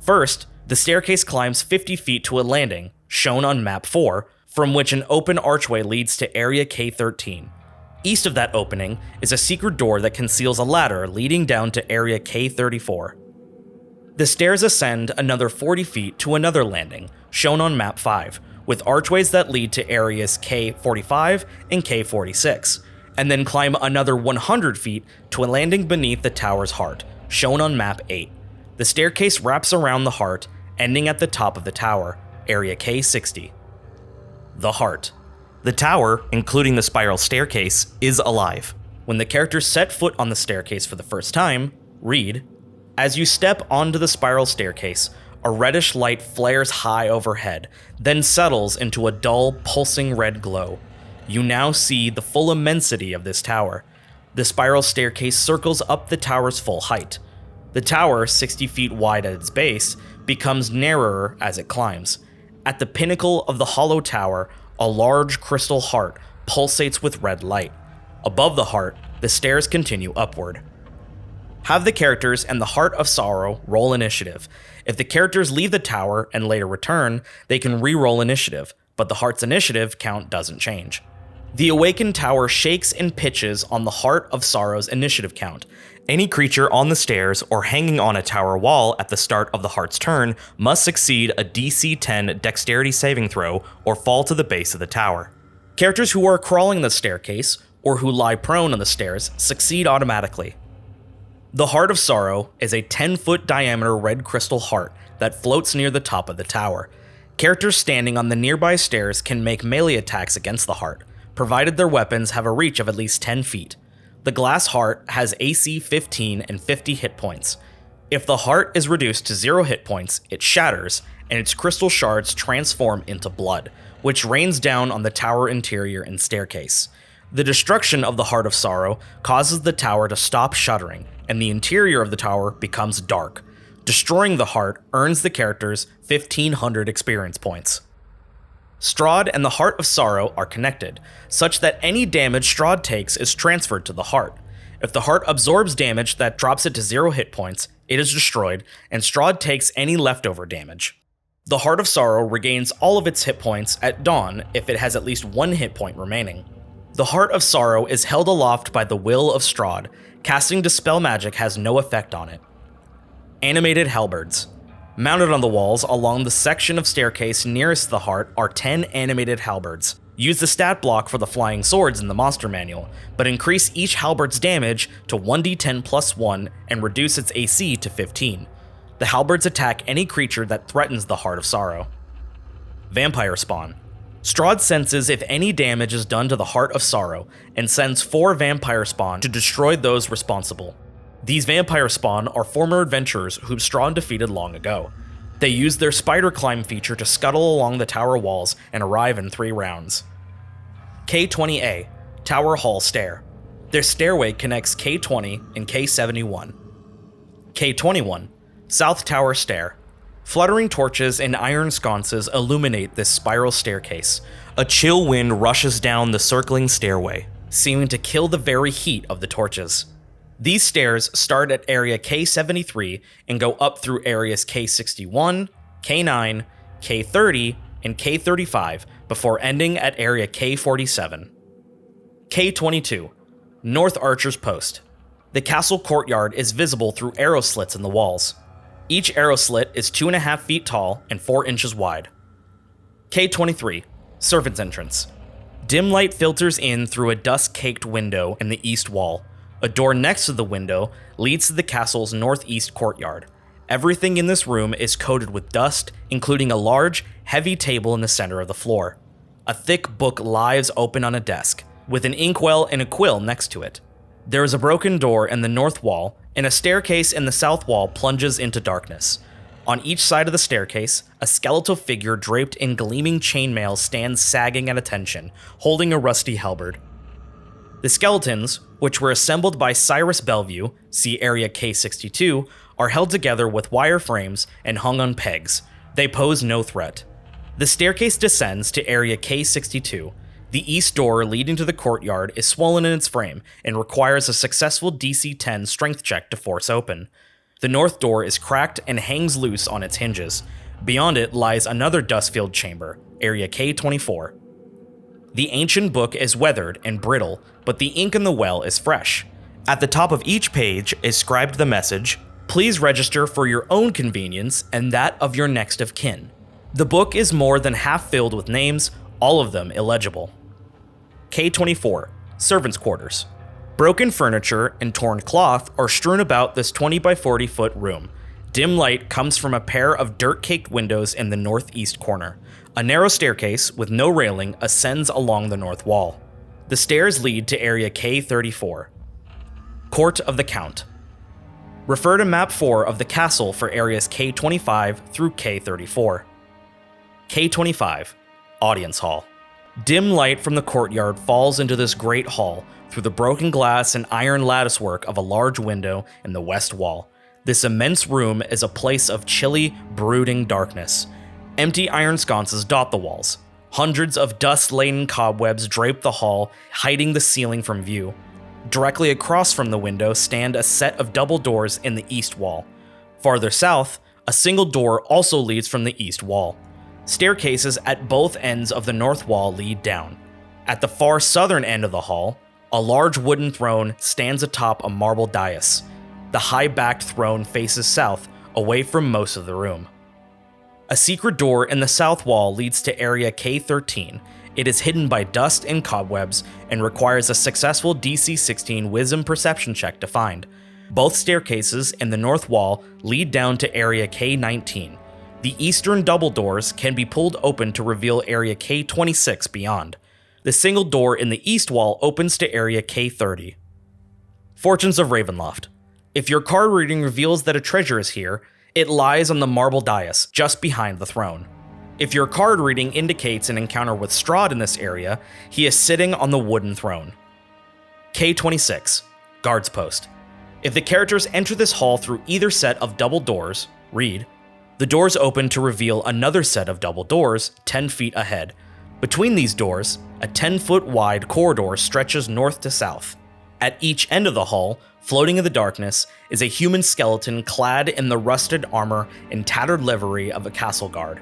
First, the staircase climbs 50 feet to a landing, shown on map 4, from which an open archway leads to area K13. East of that opening is a secret door that conceals a ladder leading down to area K34. The stairs ascend another 40 feet to another landing, shown on map 5, with archways that lead to areas K45 and K46, and then climb another 100 feet to a landing beneath the tower's heart, shown on map 8. The staircase wraps around the heart, ending at the top of the tower, area K60. The Heart. The tower, including the spiral staircase, is alive. When the characters set foot on the staircase for the first time, read, as you step onto the spiral staircase, a reddish light flares high overhead, then settles into a dull, pulsing red glow. You now see the full immensity of this tower. The spiral staircase circles up the tower's full height. The tower, 60 feet wide at its base, becomes narrower as it climbs. At the pinnacle of the hollow tower, a large crystal heart pulsates with red light. Above the heart, the stairs continue upward. Have the characters and the Heart of Sorrow roll initiative. If the characters leave the tower and later return, they can re-roll initiative, but the Heart's initiative count doesn't change. The awakened tower shakes and pitches on the Heart of Sorrow's initiative count. Any creature on the stairs or hanging on a tower wall at the start of the Heart's turn must succeed a DC 10 dexterity saving throw or fall to the base of the tower. Characters who are crawling the staircase or who lie prone on the stairs succeed automatically. The Heart of Sorrow is a 10-foot diameter red crystal heart that floats near the top of the tower. Characters standing on the nearby stairs can make melee attacks against the heart, provided their weapons have a reach of at least 10 feet. The glass heart has AC 15 and 50 hit points. If the heart is reduced to 0 hit points, it shatters, and its crystal shards transform into blood, which rains down on the tower interior and staircase. The destruction of the Heart of Sorrow causes the tower to stop shuddering, and the interior of the tower becomes dark. Destroying the heart earns the characters 1,500 experience points. Strahd and the Heart of Sorrow are connected, such that any damage Strahd takes is transferred to the heart. If the heart absorbs damage that drops it to 0 hit points, it is destroyed, and Strahd takes any leftover damage. The Heart of Sorrow regains all of its hit points at dawn if it has at least one hit point remaining. The Heart of Sorrow is held aloft by the Will of Strahd. Casting Dispel Magic has no effect on it. Animated Halberds. Mounted on the walls along the section of staircase nearest the heart are 10 animated halberds. Use the stat block for the flying swords in the monster manual, but increase each halberd's damage to 1d10 plus 1 and reduce its AC to 15. The halberds attack any creature that threatens the Heart of Sorrow. Vampire Spawn. Strahd senses if any damage is done to the Heart of Sorrow and sends 4 vampire spawn to destroy those responsible. These vampire spawn are former adventurers whom Strahd defeated long ago. They use their spider climb feature to scuttle along the tower walls and arrive in 3 rounds. K20A, Tower Hall Stair. Their stairway connects K20 and K71. K21, South Tower Stair. Fluttering torches and iron sconces illuminate this spiral staircase. A chill wind rushes down the circling stairway, seeming to kill the very heat of the torches. These stairs start at area K73 and go up through areas K61, K9, K30, and K35 before ending at area K47. K22, North Archer's Post. The castle courtyard is visible through arrow slits in the walls. Each arrow slit is 2.5 feet tall and 4 inches wide. K23, Servant's Entrance. Dim light filters in through a dust-caked window in the east wall. A door next to the window leads to the castle's northeast courtyard. Everything in this room is coated with dust, including a large, heavy table in the center of the floor. A thick book lies open on a desk, with an inkwell and a quill next to it. There is a broken door in the north wall, and a staircase in the south wall plunges into darkness. On each side of the staircase, a skeletal figure draped in gleaming chainmail stands sagging at attention, holding a rusty halberd. The skeletons, which were assembled by Cyrus Bellevue, see area K62, are held together with wire frames and hung on pegs. They pose no threat. The staircase descends to area K62. The east door leading to the courtyard is swollen in its frame and requires a successful DC 10 strength check to force open. The north door is cracked and hangs loose on its hinges. Beyond it lies another dust-filled chamber, area K24. The ancient book is weathered and brittle, but the ink in the well is fresh. At the top of each page is scribed the message, "Please register for your own convenience and that of your next of kin." The book is more than half filled with names, all of them illegible. K24, Servants' Quarters. Broken furniture and torn cloth are strewn about this 20 by 40 foot room. Dim light comes from a pair of dirt-caked windows in the northeast corner. A narrow staircase with no railing ascends along the north wall. The stairs lead to area K34. Court of the Count. Refer to map 4 of the castle for areas K25 through K34. K25, Audience Hall. Dim light from the courtyard falls into this great hall through the broken glass and iron latticework of a large window in the west wall. This immense room is a place of chilly, brooding darkness. Empty iron sconces dot the walls. Hundreds of dust-laden cobwebs drape the hall, hiding the ceiling from view. Directly across from the window stand a set of double doors in the east wall. Farther south, a single door also leads from the east wall. Staircases at both ends of the north wall lead down. At the far southern end of the hall, a large wooden throne stands atop a marble dais. The high-backed throne faces south, away from most of the room. A secret door in the south wall leads to area K13. It is hidden by dust and cobwebs and requires a successful DC 16 Wisdom Perception check to find. Both staircases in the north wall lead down to area K19. The eastern double doors can be pulled open to reveal area K26 beyond. The single door in the east wall opens to area K30. Fortunes of Ravenloft. If your card reading reveals that a treasure is here, it lies on the marble dais just behind the throne. If your card reading indicates an encounter with Strahd in this area, he is sitting on the wooden throne. K26, Guard's Post. If the characters enter this hall through either set of double doors, read, the doors open to reveal another set of double doors 10 feet ahead. Between these doors, a 10-foot wide corridor stretches north to south. At each end of the hall, floating in the darkness, is a human skeleton clad in the rusted armor and tattered livery of a castle guard.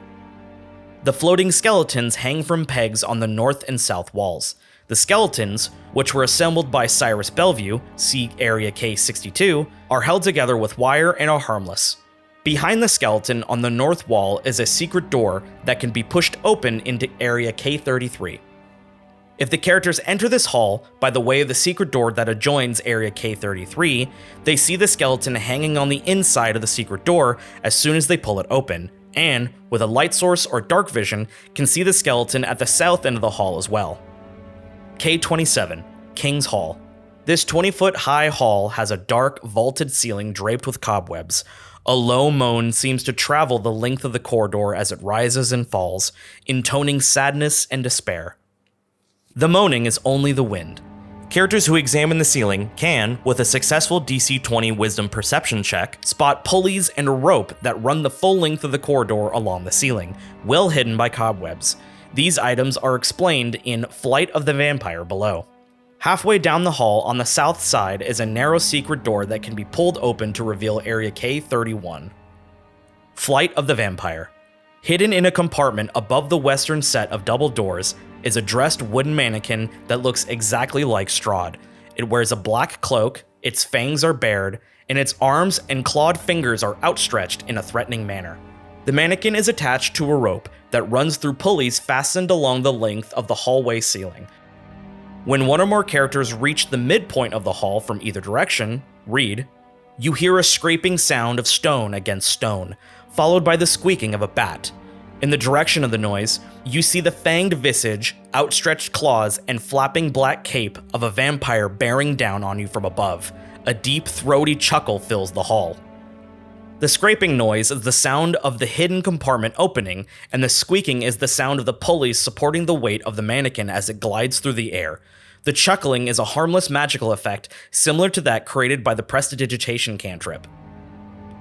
The floating skeletons hang from pegs on the north and south walls. The skeletons, which were assembled by Cyrus Bellevue, see Area K62, are held together with wire and are harmless. Behind the skeleton on the north wall is a secret door that can be pushed open into Area K33. If the characters enter this hall by the way of the secret door that adjoins Area K33, they see the skeleton hanging on the inside of the secret door as soon as they pull it open, and, with a light source or dark vision, can see the skeleton at the south end of the hall as well. K27, King's Hall. This 20-foot high hall has a dark, vaulted ceiling draped with cobwebs. A low moan seems to travel the length of the corridor as it rises and falls, intoning sadness and despair. The moaning is only the wind. Characters who examine the ceiling can, with a successful DC 20 Wisdom Perception check, spot pulleys and a rope that run the full length of the corridor along the ceiling, well hidden by cobwebs. These items are explained in Flight of the Vampire below. Halfway down the hall on the south side is a narrow secret door that can be pulled open to reveal Area K31. Flight of the Vampire. Hidden in a compartment above the western set of double doors is a dressed wooden mannequin that looks exactly like Strahd. It wears a black cloak, its fangs are bared, and its arms and clawed fingers are outstretched in a threatening manner. The mannequin is attached to a rope that runs through pulleys fastened along the length of the hallway ceiling. When one or more characters reach the midpoint of the hall from either direction, read, you hear a scraping sound of stone against stone, followed by the squeaking of a bat. In the direction of the noise, you see the fanged visage, outstretched claws, and flapping black cape of a vampire bearing down on you from above. A deep, throaty chuckle fills the hall. The scraping noise is the sound of the hidden compartment opening, and the squeaking is the sound of the pulleys supporting the weight of the mannequin as it glides through the air. The chuckling is a harmless magical effect similar to that created by the Prestidigitation cantrip.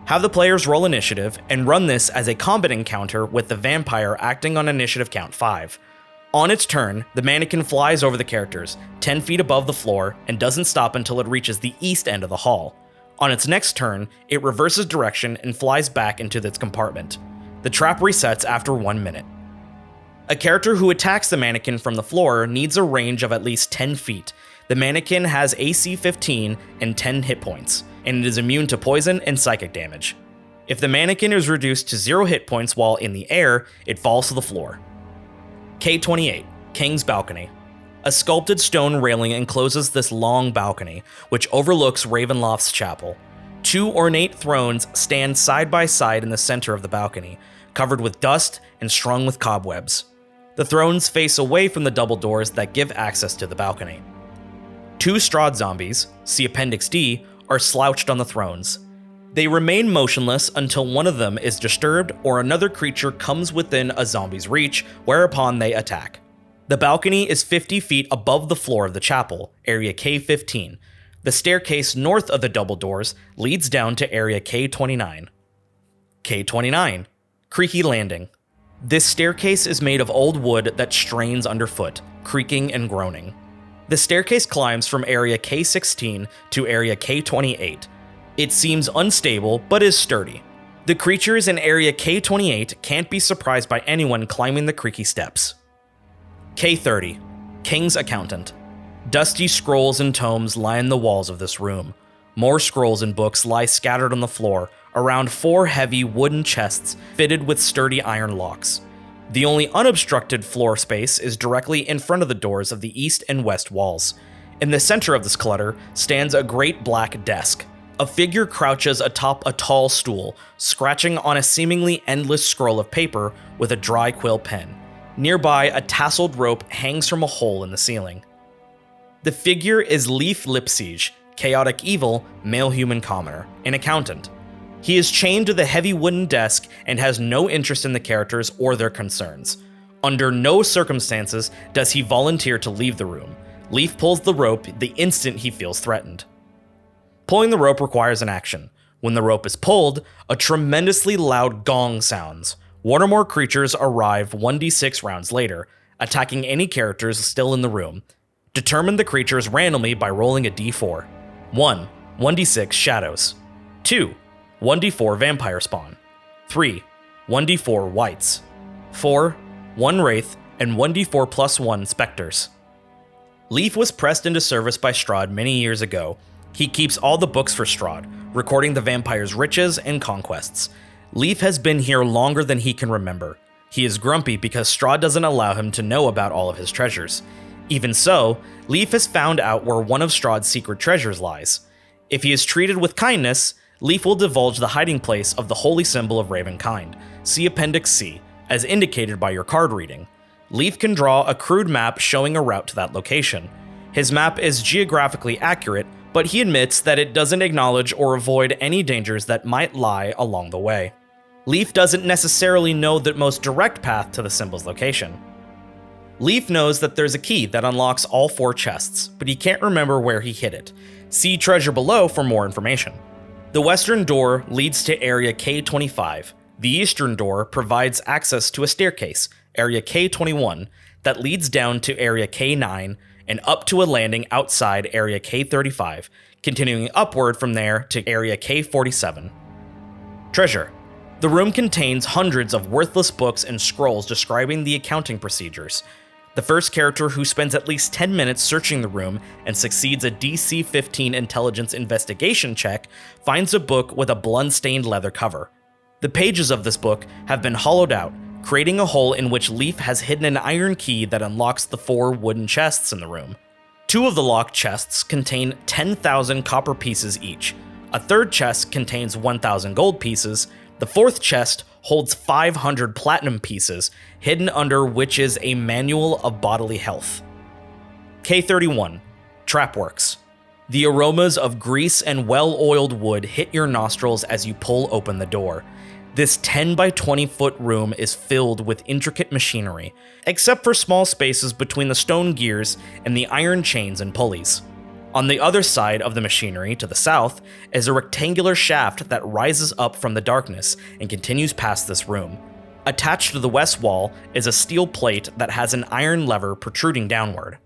Have the players roll initiative, and run this as a combat encounter with the vampire acting on initiative count 5. On its turn, the mannequin flies over the characters, 10 feet above the floor, and doesn't stop until it reaches the east end of the hall. On its next turn, it reverses direction and flies back into its compartment. The trap resets after 1 minute. A character who attacks the mannequin from the floor needs a range of at least 10 feet. The mannequin has AC 15 and 10 hit points, and it is immune to poison and psychic damage. If the mannequin is reduced to 0 hit points while in the air, it falls to the floor. K28, King's Balcony. A sculpted stone railing encloses this long balcony, which overlooks Ravenloft's chapel. 2 ornate thrones stand side by side in the center of the balcony, covered with dust and strung with cobwebs. The thrones face away from the double doors that give access to the balcony. 2 Strahd zombies, see Appendix D, are slouched on the thrones. They remain motionless until one of them is disturbed or another creature comes within a zombie's reach, whereupon they attack. The balcony is 50 feet above the floor of the chapel, Area K15. The staircase north of the double doors leads down to Area K29. K29, Creaky Landing. This staircase is made of old wood that strains underfoot, creaking and groaning. The staircase climbs from Area K16 to Area K28. It seems unstable, but is sturdy. The creatures in Area K28 can't be surprised by anyone climbing the creaky steps. K30, King's Accountant. Dusty scrolls and tomes line the walls of this room. More scrolls and books lie scattered on the floor, around 4 heavy wooden chests fitted with sturdy iron locks. The only unobstructed floor space is directly in front of the doors of the east and west walls. In the center of this clutter stands a great black desk. A figure crouches atop a tall stool, scratching on a seemingly endless scroll of paper with a dry quill pen. Nearby, a tasseled rope hangs from a hole in the ceiling. The figure is Leif Lipsiege, chaotic evil, male human commoner, an accountant. He is chained to the heavy wooden desk and has no interest in the characters or their concerns. Under no circumstances does he volunteer to leave the room. Leif pulls the rope the instant he feels threatened. Pulling the rope requires an action. When the rope is pulled, a tremendously loud gong sounds. One or more creatures arrive 1d6 rounds later, attacking any characters still in the room. Determine the creatures randomly by rolling a d4. 1. 1d6 shadows. 2. 1d4 vampire spawn. 3. 1d4 whites. 4. 1 Wraith, and 1d4 plus 1 Spectres. Leif was pressed into service by Strahd many years ago. He keeps all the books for Strahd, recording the vampire's riches and conquests. Leif has been here longer than he can remember. He is grumpy because Strahd doesn't allow him to know about all of his treasures. Even so, Leif has found out where one of Strahd's secret treasures lies. If he is treated with kindness, Leif will divulge the hiding place of the holy symbol of Ravenkind. See Appendix C, as indicated by your card reading. Leif can draw a crude map showing a route to that location. His map is geographically accurate, but he admits that it doesn't acknowledge or avoid any dangers that might lie along the way. Leif doesn't necessarily know the most direct path to the symbol's location. Leif knows that there's a key that unlocks all 4 chests, but he can't remember where he hid it. See Treasure below for more information. The western door leads to Area K25. The eastern door provides access to a staircase, Area K21, that leads down to Area K9 and up to a landing outside Area K35, continuing upward from there to Area K47. Treasure. The room contains hundreds of worthless books and scrolls describing the accounting procedures. The first character who spends at least 10 minutes searching the room and succeeds a DC 15 intelligence investigation check finds a book with a blood-stained leather cover. The pages of this book have been hollowed out, creating a hole in which Leif has hidden an iron key that unlocks the 4 wooden chests in the room. 2 of the locked chests contain 10,000 copper pieces each. A third chest contains 1,000 gold pieces. The fourth chest holds 500 platinum pieces, hidden under which is a manual of bodily health. K31. Trapworks. The aromas of grease and well-oiled wood hit your nostrils as you pull open the door. This 10 by 20 foot room is filled with intricate machinery, except for small spaces between the stone gears and the iron chains and pulleys. On the other side of the machinery, to the south, is a rectangular shaft that rises up from the darkness and continues past this room. Attached to the west wall is a steel plate that has an iron lever protruding downward.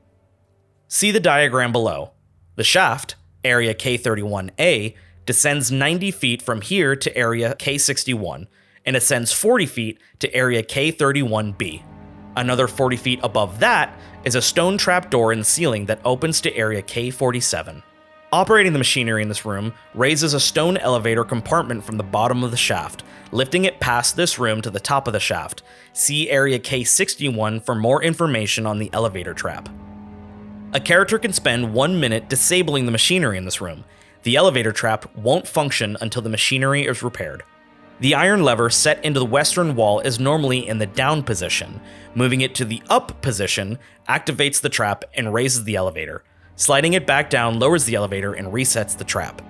See the diagram below. The shaft, Area K31A, descends 90 feet from here to Area K61, and ascends 40 feet to Area K31B. Another 40 feet above that is a stone trapdoor in the ceiling that opens to Area K47. Operating the machinery in this room raises a stone elevator compartment from the bottom of the shaft, lifting it past this room to the top of the shaft. See Area K61 for more information on the elevator trap. A character can spend 1 minute disabling the machinery in this room. The elevator trap won't function until the machinery is repaired. The iron lever set into the western wall is normally in the down position. Moving it to the up position activates the trap and raises the elevator. Sliding it back down lowers the elevator and resets the trap.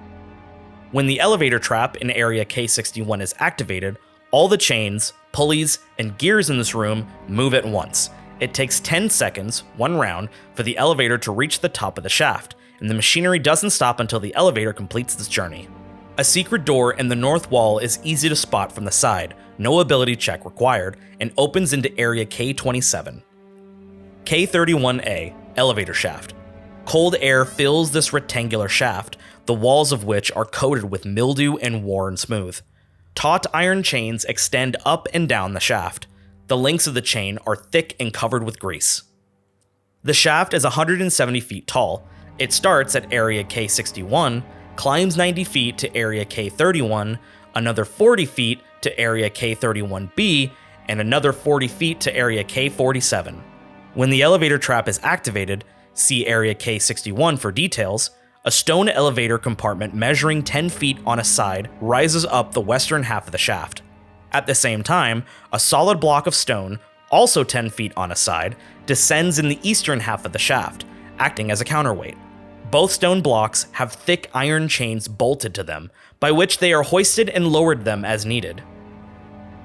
When the elevator trap in Area K61 is activated, all the chains, pulleys, and gears in this room move at once. It takes 10 seconds, 1 round, for the elevator to reach the top of the shaft, and the machinery doesn't stop until the elevator completes this journey. A secret door in the north wall is easy to spot from the side, no ability check required, and opens into Area K27. K31A, Elevator Shaft. Cold air fills this rectangular shaft, the walls of which are coated with mildew and worn smooth. Taut iron chains extend up and down the shaft. The links of the chain are thick and covered with grease. The shaft is 170 feet tall. It starts at Area K61, climbs 90 feet to Area K31, another 40 feet to Area K31B, and another 40 feet to Area K47. When the elevator trap is activated, see Area K61 for details, a stone elevator compartment measuring 10 feet on a side rises up the western half of the shaft. At the same time, a solid block of stone, also 10 feet on a side, descends in the eastern half of the shaft, acting as a counterweight. Both stone blocks have thick iron chains bolted to them, by which they are hoisted and lowered them as needed.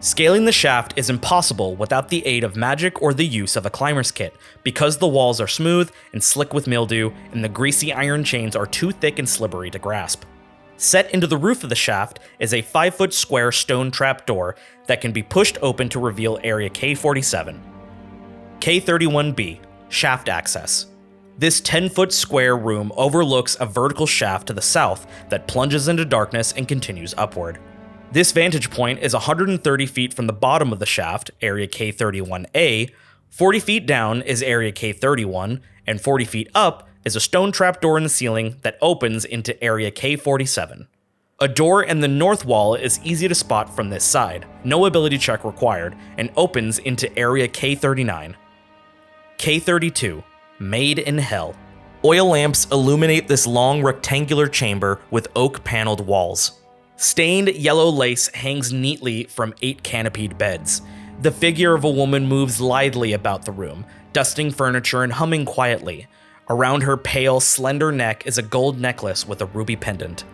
Scaling the shaft is impossible without the aid of magic or the use of a climber's kit, because the walls are smooth and slick with mildew, and the greasy iron chains are too thick and slippery to grasp. Set into the roof of the shaft is a 5-foot square stone trapdoor that can be pushed open to reveal Area K47. K31B, Shaft Access. This 10-foot square room overlooks a vertical shaft to the south that plunges into darkness and continues upward. This vantage point is 130 feet from the bottom of the shaft, area K31A, 40 feet down is area K31, and 40 feet up is a stone trapdoor in the ceiling that opens into area K47. A door in the north wall is easy to spot from this side, no ability check required, and opens into area K39. K32, Made in Hell. Oil lamps illuminate this long rectangular chamber with oak-paneled walls. Stained yellow lace hangs neatly from 8 canopied beds. The figure of a woman moves lithely about the room, dusting furniture and humming quietly. Around her pale, slender neck is a gold necklace with a ruby pendant.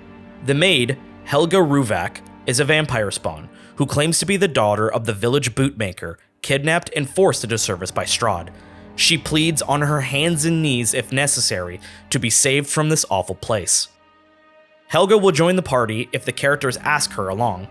The maid, Helga Ruvak, is a vampire spawn who claims to be the daughter of the village bootmaker, kidnapped and forced into service by Strahd. She pleads on her hands and knees, if necessary, to be saved from this awful place. Helga will join the party if the characters ask her along.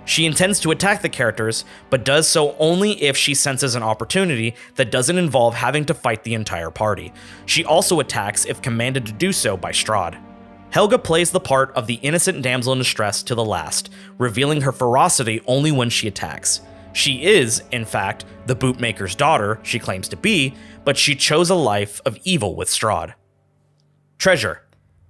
She intends to attack the characters, but does so only if she senses an opportunity that doesn't involve having to fight the entire party. She also attacks if commanded to do so by Strahd. Helga plays the part of the innocent damsel in distress to the last, revealing her ferocity only when she attacks. She is, in fact, the bootmaker's daughter she claims to be, but she chose a life of evil with Strahd. Treasure.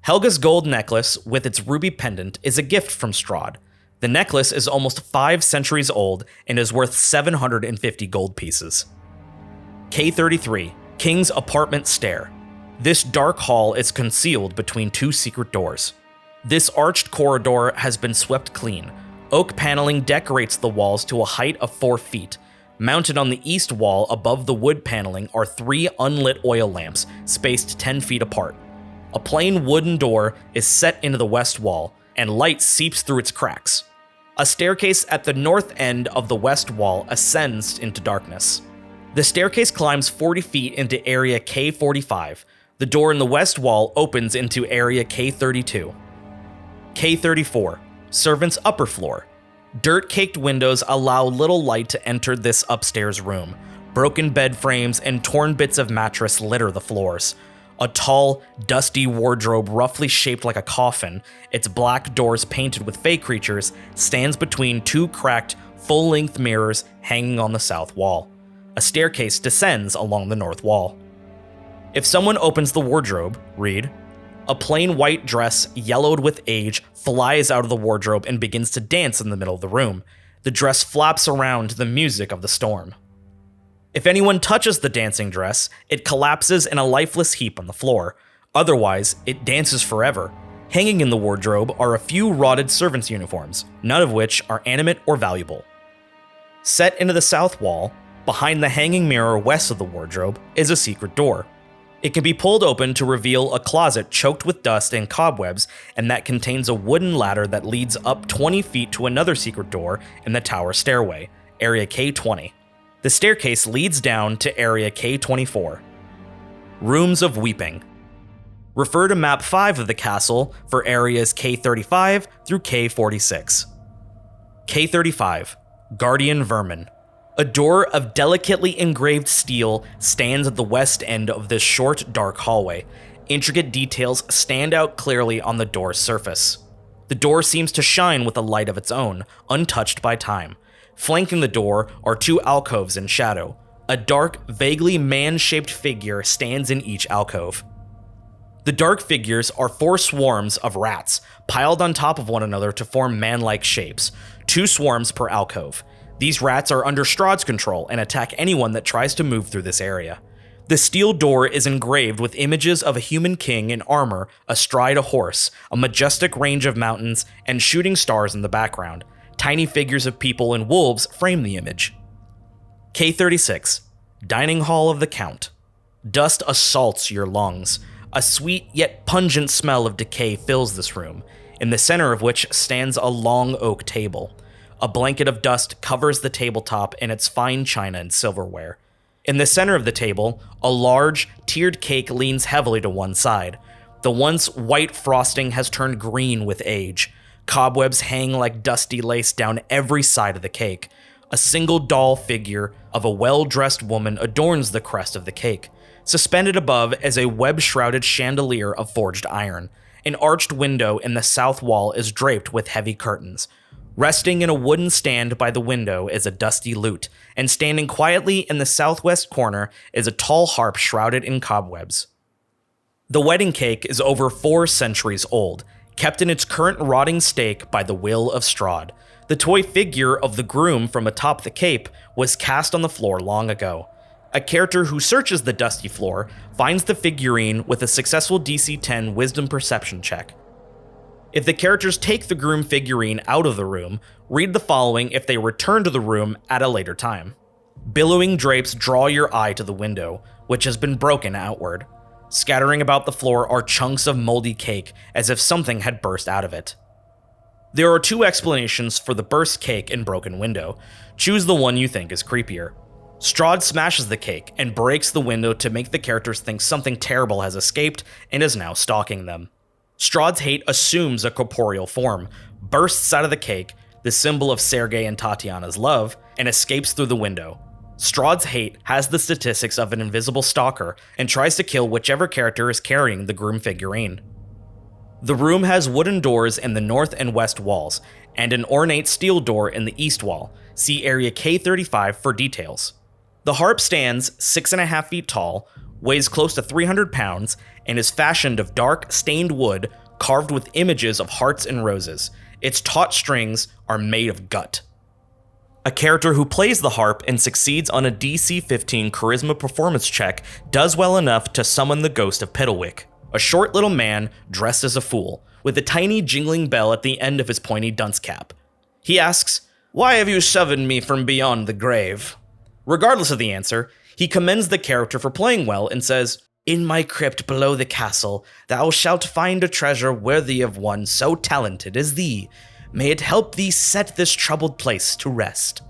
Helga's gold necklace with its ruby pendant is a gift from Strahd. The necklace is almost 5 centuries old and is worth 750 gold pieces. K33, King's Apartment Stair. This dark hall is concealed between 2 secret doors. This arched corridor has been swept clean. Oak paneling decorates the walls to a height of 4 feet. Mounted on the east wall above the wood paneling are 3 unlit oil lamps, spaced 10 feet apart. A plain wooden door is set into the west wall, and light seeps through its cracks. A staircase at the north end of the west wall ascends into darkness. The staircase climbs 40 feet into area K45. The door in the west wall opens into area K32. K34, Servant's Upper Floor. Dirt-caked windows allow little light to enter this upstairs room. Broken bed frames and torn bits of mattress litter the floors. A tall, dusty wardrobe roughly shaped like a coffin, its black doors painted with fey creatures, stands between 2 cracked, full-length mirrors hanging on the south wall. A staircase descends along the north wall. If someone opens the wardrobe, read, a plain white dress, yellowed with age, flies out of the wardrobe and begins to dance in the middle of the room. The dress flaps around to the music of the storm. If anyone touches the dancing dress, it collapses in a lifeless heap on the floor. Otherwise, it dances forever. Hanging in the wardrobe are a few rotted servants' uniforms, none of which are animate or valuable. Set into the south wall, behind the hanging mirror west of the wardrobe, is a secret door. It can be pulled open to reveal a closet choked with dust and cobwebs, and that contains a wooden ladder that leads up 20 feet to another secret door in the tower stairway, area K20. The staircase leads down to area K24. Rooms of Weeping. Refer to map 5 of the castle for areas K35 through K46. K35, Guardian Vermin. A door of delicately engraved steel stands at the west end of this short, dark hallway. Intricate details stand out clearly on the door's surface. The door seems to shine with a light of its own, untouched by time. Flanking the door are 2 alcoves in shadow. A dark, vaguely man-shaped figure stands in each alcove. The dark figures are 4 swarms of rats, piled on top of one another to form man-like shapes, 2 swarms per alcove. These rats are under Strahd's control and attack anyone that tries to move through this area. The steel door is engraved with images of a human king in armor astride a horse, a majestic range of mountains, and shooting stars in the background. Tiny figures of people and wolves frame the image. K36, Dining Hall of the Count. Dust assaults your lungs. A sweet yet pungent smell of decay fills this room, in the center of which stands a long oak table. A blanket of dust covers the tabletop and its fine china and silverware. In the center of the table, a large, tiered cake leans heavily to one side. The once white frosting has turned green with age. Cobwebs hang like dusty lace down every side of the cake. A single doll figure of a well-dressed woman adorns the crest of the cake. Suspended above is a web-shrouded chandelier of forged iron. An arched window in the south wall is draped with heavy curtains. Resting in a wooden stand by the window is a dusty lute, and standing quietly in the southwest corner is a tall harp shrouded in cobwebs. The wedding cake is over 4 centuries old, kept in its current rotting state by the will of Strahd. The toy figure of the groom from atop the cape was cast on the floor long ago. A character who searches the dusty floor finds the figurine with a successful DC 10 Wisdom Perception check. If the characters take the groom figurine out of the room, read the following if they return to the room at a later time. Billowing drapes draw your eye to the window, which has been broken outward. Scattering about the floor are chunks of moldy cake, as if something had burst out of it. There are 2 explanations for the burst cake and broken window. Choose the one you think is creepier. Strahd smashes the cake and breaks the window to make the characters think something terrible has escaped and is now stalking them. Strahd's hate assumes a corporeal form, bursts out of the cake, the symbol of Sergei and Tatiana's love, and escapes through the window. Strahd's hate has the statistics of an invisible stalker and tries to kill whichever character is carrying the groom figurine. The room has wooden doors in the north and west walls, and an ornate steel door in the east wall. See area K35 for details. The harp stands 6.5 feet tall, weighs close to 300 pounds, and is fashioned of dark, stained wood carved with images of hearts and roses. Its taut strings are made of gut. A character who plays the harp and succeeds on a DC 15 Charisma performance check does well enough to summon the ghost of Piddlewick, a short little man dressed as a fool, with a tiny jingling bell at the end of his pointy dunce cap. He asks, "Why have you summoned me from beyond the grave?" Regardless of the answer, he commends the character for playing well and says, "In my crypt below the castle, thou shalt find a treasure worthy of one so talented as thee. May it help thee set this troubled place to rest."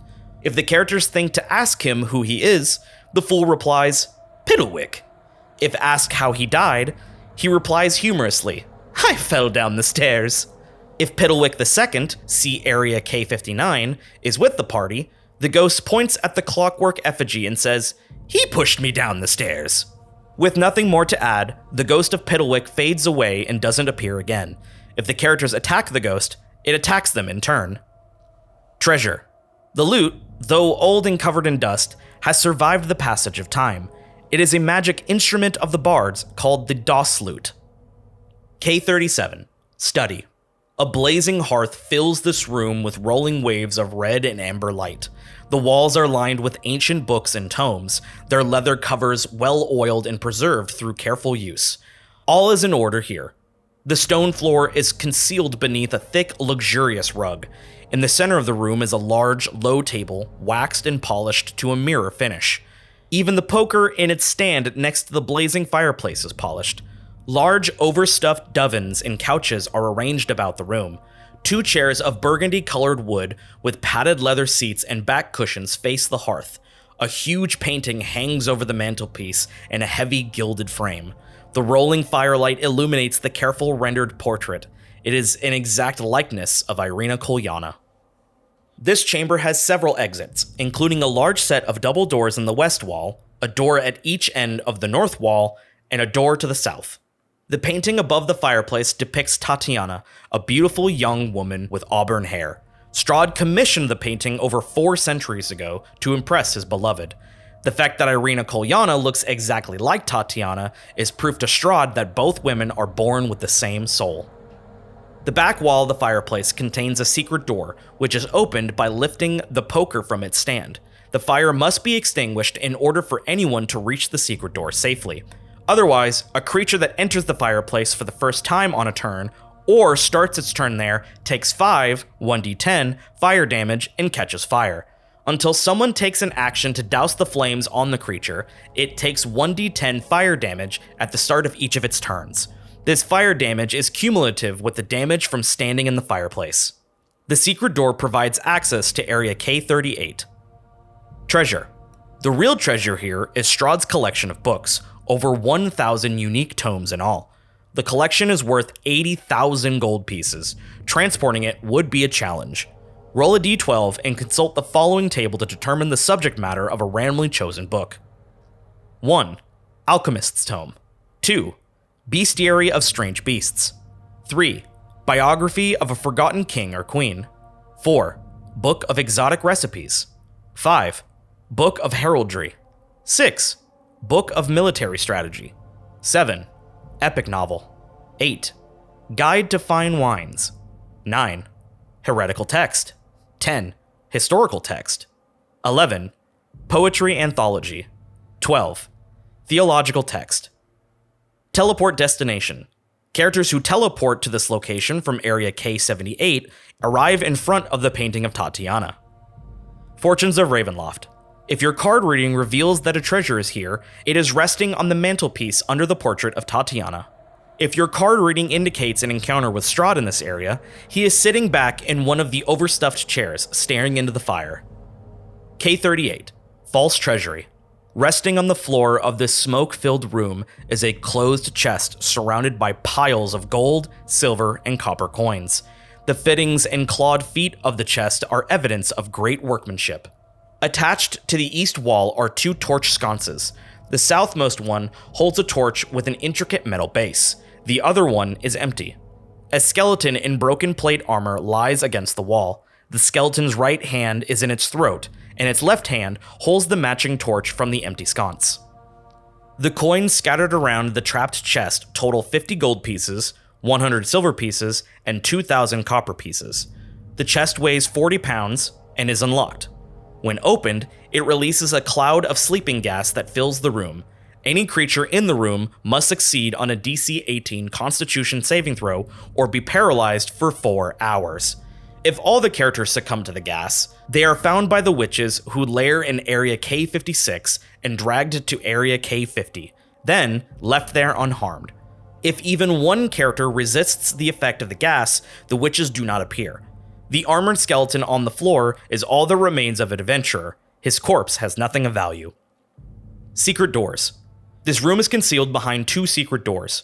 If the characters think to ask him who he is, the fool replies, "Piddlewick." If asked how he died, he replies humorously, "I fell down the stairs." If Piddlewick II, see area K59, is with the party, the ghost points at the clockwork effigy and says, "He pushed me down the stairs." With nothing more to add, the ghost of Piddlewick fades away and doesn't appear again. If the characters attack the ghost, it attacks them in turn. Treasure. The lute, though old and covered in dust, has survived the passage of time. It is a magic instrument of the bards called the Doss lute. K37. Study. A blazing hearth fills this room with rolling waves of red and amber light. The walls are lined with ancient books and tomes, their leather covers well oiled and preserved through careful use. All is in order here. The stone floor is concealed beneath a thick, luxurious rug. In the center of the room is a large, low table, waxed and polished to a mirror finish. Even the poker in its stand next to the blazing fireplace is polished. Large, overstuffed divans and couches are arranged about the room. 2 chairs of burgundy-colored wood with padded leather seats and back cushions face the hearth. A huge painting hangs over the mantelpiece in a heavy gilded frame. The rolling firelight illuminates the careful rendered portrait. It is an exact likeness of Irina Kolyana. This chamber has several exits, including a large set of double doors in the west wall, a door at each end of the north wall, and a door to the south. The painting above the fireplace depicts Tatiana, a beautiful young woman with auburn hair. Strahd commissioned the painting over 4 centuries ago to impress his beloved. The fact that Irina Kolyana looks exactly like Tatiana is proof to Strahd that both women are born with the same soul. The back wall of the fireplace contains a secret door, which is opened by lifting the poker from its stand. The fire must be extinguished in order for anyone to reach the secret door safely. Otherwise, a creature that enters the fireplace for the first time on a turn, or starts its turn there, takes 5, 1d10, fire damage and catches fire. Until someone takes an action to douse the flames on the creature, it takes 1d10 fire damage at the start of each of its turns. This fire damage is cumulative with the damage from standing in the fireplace. The secret door provides access to area K38. Treasure. The real treasure here is Strahd's collection of books, over 1,000 unique tomes in all. The collection is worth 80,000 gold pieces. Transporting it would be a challenge. Roll a d12 and consult the following table to determine the subject matter of a randomly chosen book. 1. Alchemist's Tome. 2. Bestiary of Strange Beasts. 3. Biography of a Forgotten King or Queen. 4. Book of Exotic Recipes. 5. Book of Heraldry. 6. Book of Military Strategy. 7. Epic Novel. 8. Guide to Fine Wines. 9. Heretical Text. 10. Historical Text. 11. Poetry Anthology. 12. Theological Text. Teleport Destination. Characters who teleport to this location from Area K78 arrive in front of the painting of Tatiana. Fortunes of Ravenloft. If your card reading reveals that a treasure is here, it is resting on the mantelpiece under the portrait of Tatiana. If your card reading indicates an encounter with Strahd in this area, he is sitting back in one of the overstuffed chairs, staring into the fire. K38. False Treasury. Resting on the floor of this smoke-filled room is a closed chest surrounded by piles of gold, silver, and copper coins. The fittings and clawed feet of the chest are evidence of great workmanship. Attached to the east wall are 2 torch sconces. The southmost one holds a torch with an intricate metal base. The other one is empty. A skeleton in broken plate armor lies against the wall. The skeleton's right hand is in its throat, and its left hand holds the matching torch from the empty sconce. The coins scattered around the trapped chest total 50 gold pieces, 100 silver pieces, and 2,000 copper pieces. The chest weighs 40 pounds and is unlocked. When opened, it releases a cloud of sleeping gas that fills the room. Any creature in the room must succeed on a DC 18 Constitution saving throw or be paralyzed for 4 hours. If all the characters succumb to the gas, they are found by the witches who lair in Area K56 and dragged to Area K50, then left there unharmed. If even one character resists the effect of the gas, the witches do not appear. The armored skeleton on the floor is all that remains of an adventurer. His corpse has nothing of value. Secret Doors. This room is concealed behind 2 secret doors.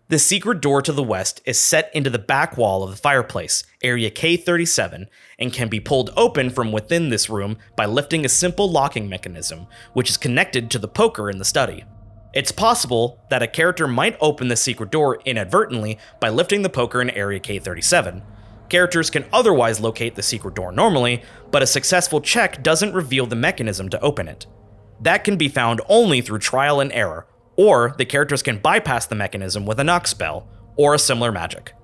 The secret door to the west is set into the back wall of the fireplace, Area K37, and can be pulled open from within this room by lifting a simple locking mechanism, which is connected to the poker in the study. It's possible that a character might open the secret door inadvertently by lifting the poker in Area K37. Characters can otherwise locate the secret door normally, but a successful check doesn't reveal the mechanism to open it. That can be found only through trial and error, or the characters can bypass the mechanism with a knock spell, or a similar magic.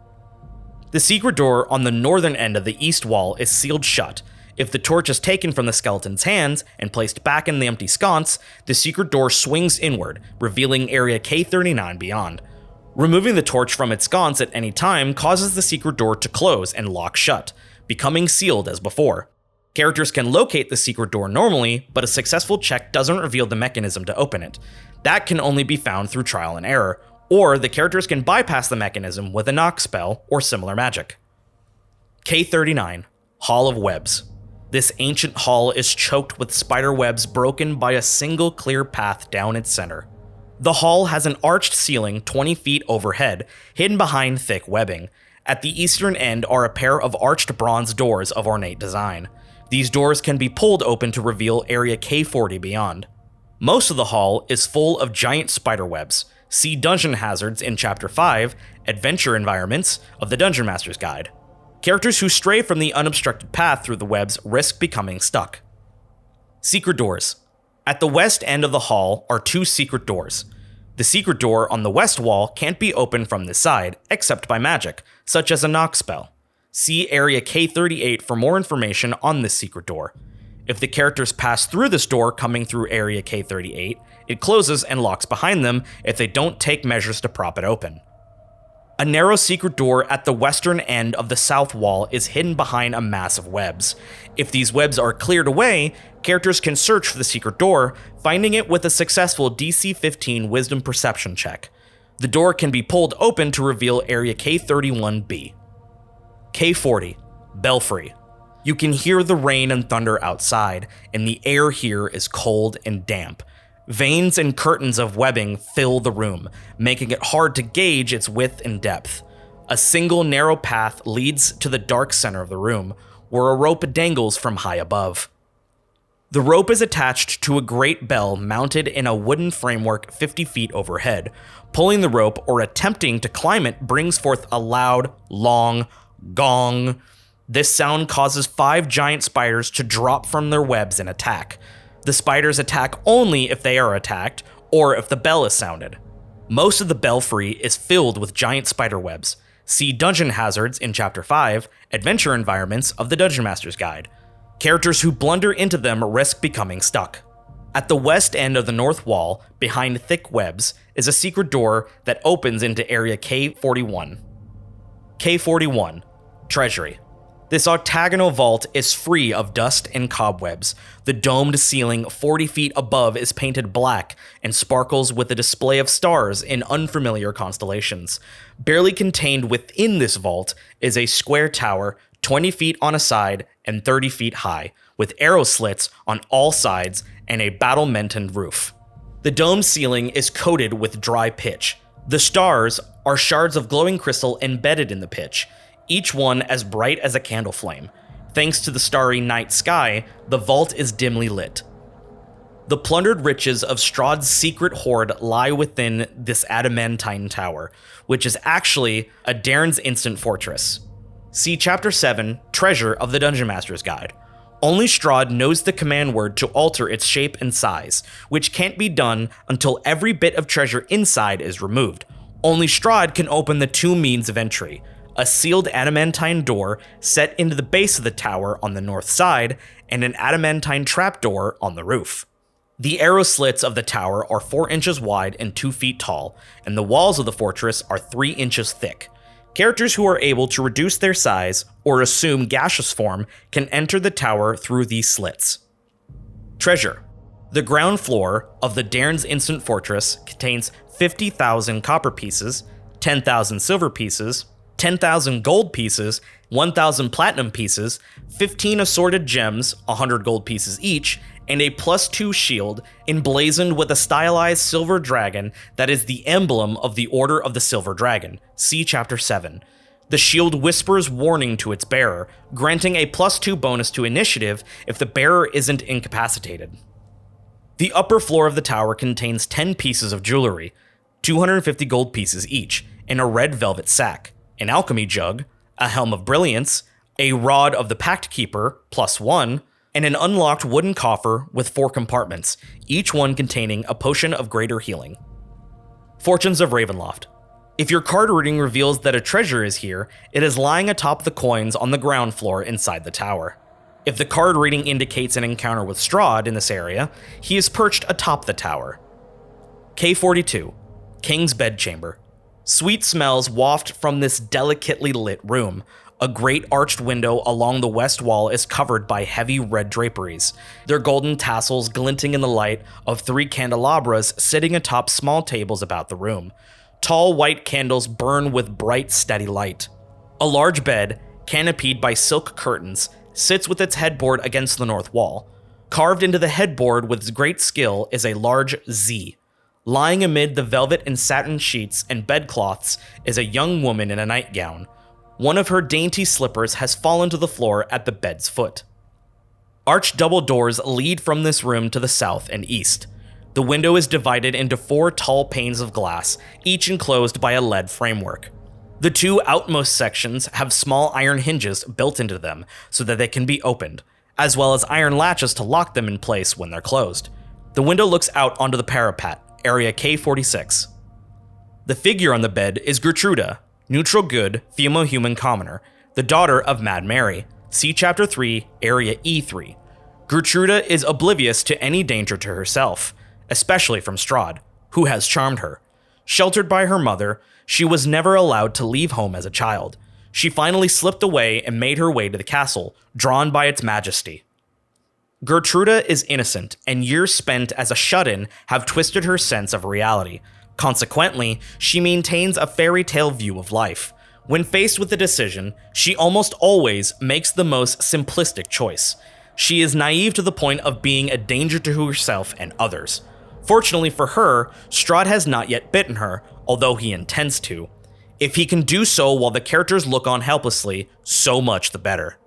The secret door on the northern end of the east wall is sealed shut. If the torch is taken from the skeleton's hands and placed back in the empty sconce, the secret door swings inward, revealing Area K39 beyond. Removing the torch from its sconce at any time causes the secret door to close and lock shut, becoming sealed as before. Characters can locate the secret door normally, but a successful check doesn't reveal the mechanism to open it. That can only be found through trial and error, or the characters can bypass the mechanism with a knock spell or similar magic. K39, Hall of Webs. This ancient hall is choked with spider webs broken by a single clear path down its center. The hall has an arched ceiling 20 feet overhead, hidden behind thick webbing. At the eastern end are a pair of arched bronze doors of ornate design. These doors can be pulled open to reveal Area K40 beyond. Most of the hall is full of giant spider webs. See Dungeon Hazards in Chapter 5, Adventure Environments, of the Dungeon Master's Guide. Characters who stray from the unobstructed path through the webs risk becoming stuck. Secret Doors. At the west end of the hall are 2 secret doors. The secret door on the west wall can't be opened from this side, except by magic, such as a knock spell. See Area K38 for more information on this secret door. If the characters pass through this door coming through Area K38, it closes and locks behind them if they don't take measures to prop it open. A narrow secret door at the western end of the south wall is hidden behind a mass of webs. If these webs are cleared away, characters can search for the secret door, finding it with a successful DC 15 Wisdom Perception check. The door can be pulled open to reveal Area K31B. K40, Belfry. You can hear the rain and thunder outside, and the air here is cold and damp. Veins and curtains of webbing fill the room, making it hard to gauge its width and depth. A single narrow path leads to the dark center of the room, where a rope dangles from high above. The rope is attached to a great bell mounted in a wooden framework 50 feet overhead. Pulling the rope or attempting to climb it brings forth a loud, long gong. This sound causes 5 giant spiders to drop from their webs and attack. The spiders attack only if they are attacked, or if the bell is sounded. Most of the belfry is filled with giant spider webs. See Dungeon Hazards in Chapter 5, Adventure Environments of the Dungeon Master's Guide. Characters who blunder into them risk becoming stuck. At the west end of the north wall, behind thick webs, is a secret door that opens into area K41. K41, Treasury. This octagonal vault is free of dust and cobwebs. The domed ceiling 40 feet above is painted black and sparkles with a display of stars in unfamiliar constellations. Barely contained within this vault is a square tower 20 feet on a side and 30 feet high, with arrow slits on all sides and a battlemented roof. The domed ceiling is coated with dry pitch. The stars are shards of glowing crystal embedded in the pitch, each one as bright as a candle flame. Thanks to the starry night sky, the vault is dimly lit. The plundered riches of Strahd's secret hoard lie within this adamantine tower, which is actually a Darren's instant fortress. See Chapter 7, Treasure of the Dungeon Master's Guide. Only Strahd knows the command word to alter its shape and size, which can't be done until every bit of treasure inside is removed. Only Strahd can open the 2 means of entry: a sealed adamantine door set into the base of the tower on the north side, and an adamantine trapdoor on the roof. The arrow slits of the tower are 4 inches wide and 2 feet tall, and the walls of the fortress are 3 inches thick. Characters who are able to reduce their size or assume gaseous form can enter the tower through these slits. Treasure. The ground floor of the Darren's Instant Fortress contains 50,000 copper pieces, 10,000 silver pieces, 10,000 gold pieces, 1,000 platinum pieces, 15 assorted gems, 100 gold pieces each, and a +2 shield emblazoned with a stylized silver dragon that is the emblem of the Order of the Silver Dragon. See Chapter 7. The shield whispers warning to its bearer, granting a +2 bonus to initiative if the bearer isn't incapacitated. The upper floor of the tower contains 10 pieces of jewelry, 250 gold pieces each, and a red velvet sack, an alchemy jug, a helm of brilliance, a rod of the Pact Keeper, +1, and an unlocked wooden coffer with 4 compartments, each one containing a potion of greater healing. Fortunes of Ravenloft. If your card reading reveals that a treasure is here, it is lying atop the coins on the ground floor inside the tower. If the card reading indicates an encounter with Strahd in this area, he is perched atop the tower. K42, King's Bedchamber. Sweet smells waft from this delicately lit room. A great arched window along the west wall is covered by heavy red draperies, their golden tassels glinting in the light of 3 candelabras sitting atop small tables about the room. Tall white candles burn with bright, steady light. A large bed, canopied by silk curtains, sits with its headboard against the north wall. Carved into the headboard with great skill is a large Z. Lying amid the velvet and satin sheets and bedcloths is a young woman in a nightgown. One of her dainty slippers has fallen to the floor at the bed's foot. Arched double doors lead from this room to the south and east. The window is divided into 4 tall panes of glass, each enclosed by a lead framework. The 2 outmost sections have small iron hinges built into them so that they can be opened, as well as iron latches to lock them in place when they're closed. The window looks out onto the parapet, area K46. The figure on the bed is Gertruda, neutral good, female human commoner, the daughter of Mad Mary. See Chapter 3, area E3. Gertruda is oblivious to any danger to herself, especially from Strahd, who has charmed her. Sheltered by her mother, she was never allowed to leave home as a child. She finally slipped away and made her way to the castle, drawn by its majesty. Gertruda is innocent, and years spent as a shut-in have twisted her sense of reality. Consequently, she maintains a fairy tale view of life. When faced with a decision, she almost always makes the most simplistic choice. She is naive to the point of being a danger to herself and others. Fortunately for her, Strahd has not yet bitten her, although he intends to. If he can do so while the characters look on helplessly, so much the better.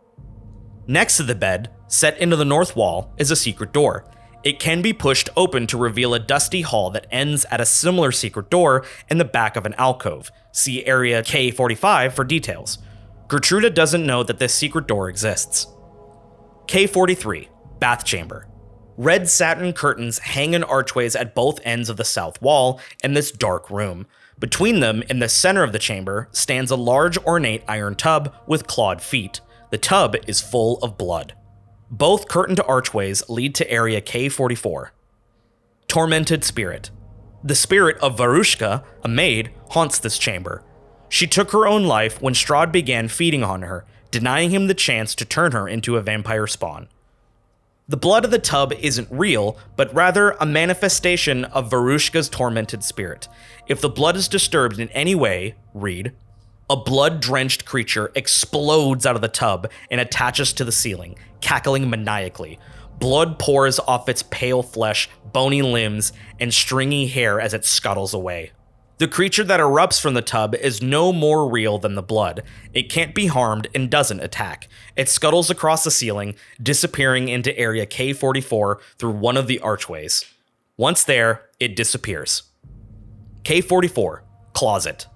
Next to the bed, set into the north wall, is a secret door. It can be pushed open to reveal a dusty hall that ends at a similar secret door in the back of an alcove. See area K45 for details. Gertruda doesn't know that this secret door exists. K43, Bath Chamber. Red satin curtains hang in archways at both ends of the south wall in this dark room. Between them, in the center of the chamber, stands a large ornate iron tub with clawed feet. The tub is full of blood. Both curtained archways lead to area K44. Tormented Spirit. The spirit of Varushka, a maid, haunts this chamber. She took her own life when Strahd began feeding on her, denying him the chance to turn her into a vampire spawn. The blood of the tub isn't real, but rather a manifestation of Varushka's tormented spirit. If the blood is disturbed in any way, read, a blood-drenched creature explodes out of the tub and attaches to the ceiling, cackling maniacally. Blood pours off its pale flesh, bony limbs, and stringy hair as it scuttles away. The creature that erupts from the tub is no more real than the blood. It can't be harmed and doesn't attack. It scuttles across the ceiling, disappearing into area K44 through one of the archways. Once there, it disappears. K44, Closet.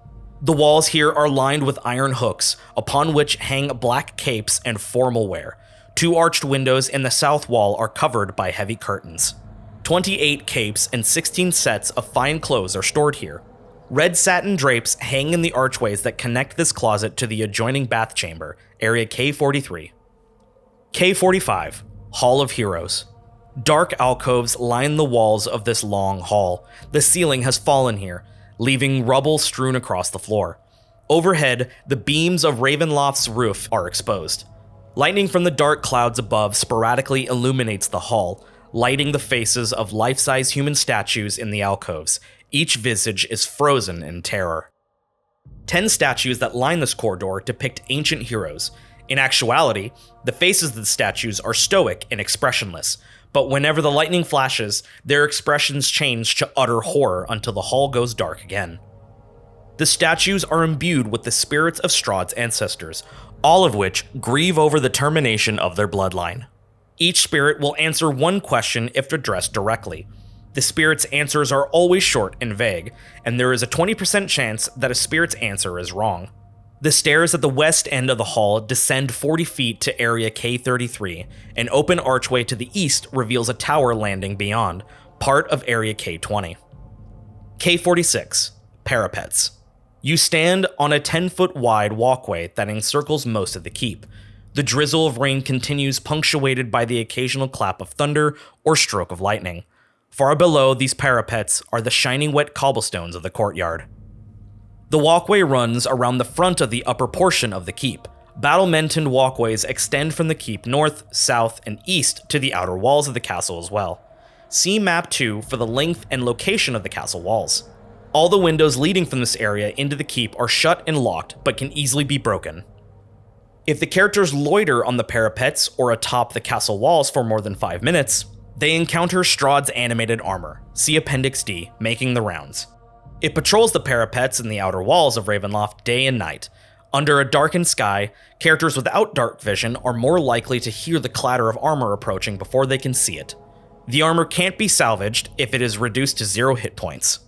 The walls here are lined with iron hooks, upon which hang black capes and formal wear. 2 arched windows in the south wall are covered by heavy curtains. 28 capes and 16 sets of fine clothes are stored here. Red satin drapes hang in the archways that connect this closet to the adjoining bath chamber, area K43. K45, Hall of Heroes. Dark alcoves line the walls of this long hall. The ceiling has fallen here, leaving rubble strewn across the floor. Overhead, the beams of Ravenloft's roof are exposed. Lightning from the dark clouds above sporadically illuminates the hall, lighting the faces of life-size human statues in the alcoves. Each visage is frozen in terror. 10 statues that line this corridor depict ancient heroes. In actuality, the faces of the statues are stoic and expressionless, but whenever the lightning flashes, their expressions change to utter horror until the hall goes dark again. The statues are imbued with the spirits of Strahd's ancestors, all of which grieve over the termination of their bloodline. Each spirit will answer one question if addressed directly. The spirit's answers are always short and vague, and there is a 20% chance that a spirit's answer is wrong. The stairs at the west end of the hall descend 40 feet to area K33. An open archway to the east reveals a tower landing beyond, part of area K20. K46, Parapets. You stand on a 10-foot wide walkway that encircles most of the keep. The drizzle of rain continues, punctuated by the occasional clap of thunder or stroke of lightning. Far below these parapets are the shining wet cobblestones of the courtyard. The walkway runs around the front of the upper portion of the keep. Battlemented walkways extend from the keep north, south, and east to the outer walls of the castle as well. See Map 2 for the length and location of the castle walls. All the windows leading from this area into the keep are shut and locked, but can easily be broken. If the characters loiter on the parapets or atop the castle walls for more than 5 minutes, they encounter Strahd's animated armor, see Appendix D, making the rounds. It patrols the parapets and the outer walls of Ravenloft day and night. Under a darkened sky, characters without dark vision are more likely to hear the clatter of armor approaching before they can see it. The armor can't be salvaged if it is reduced to 0 hit points.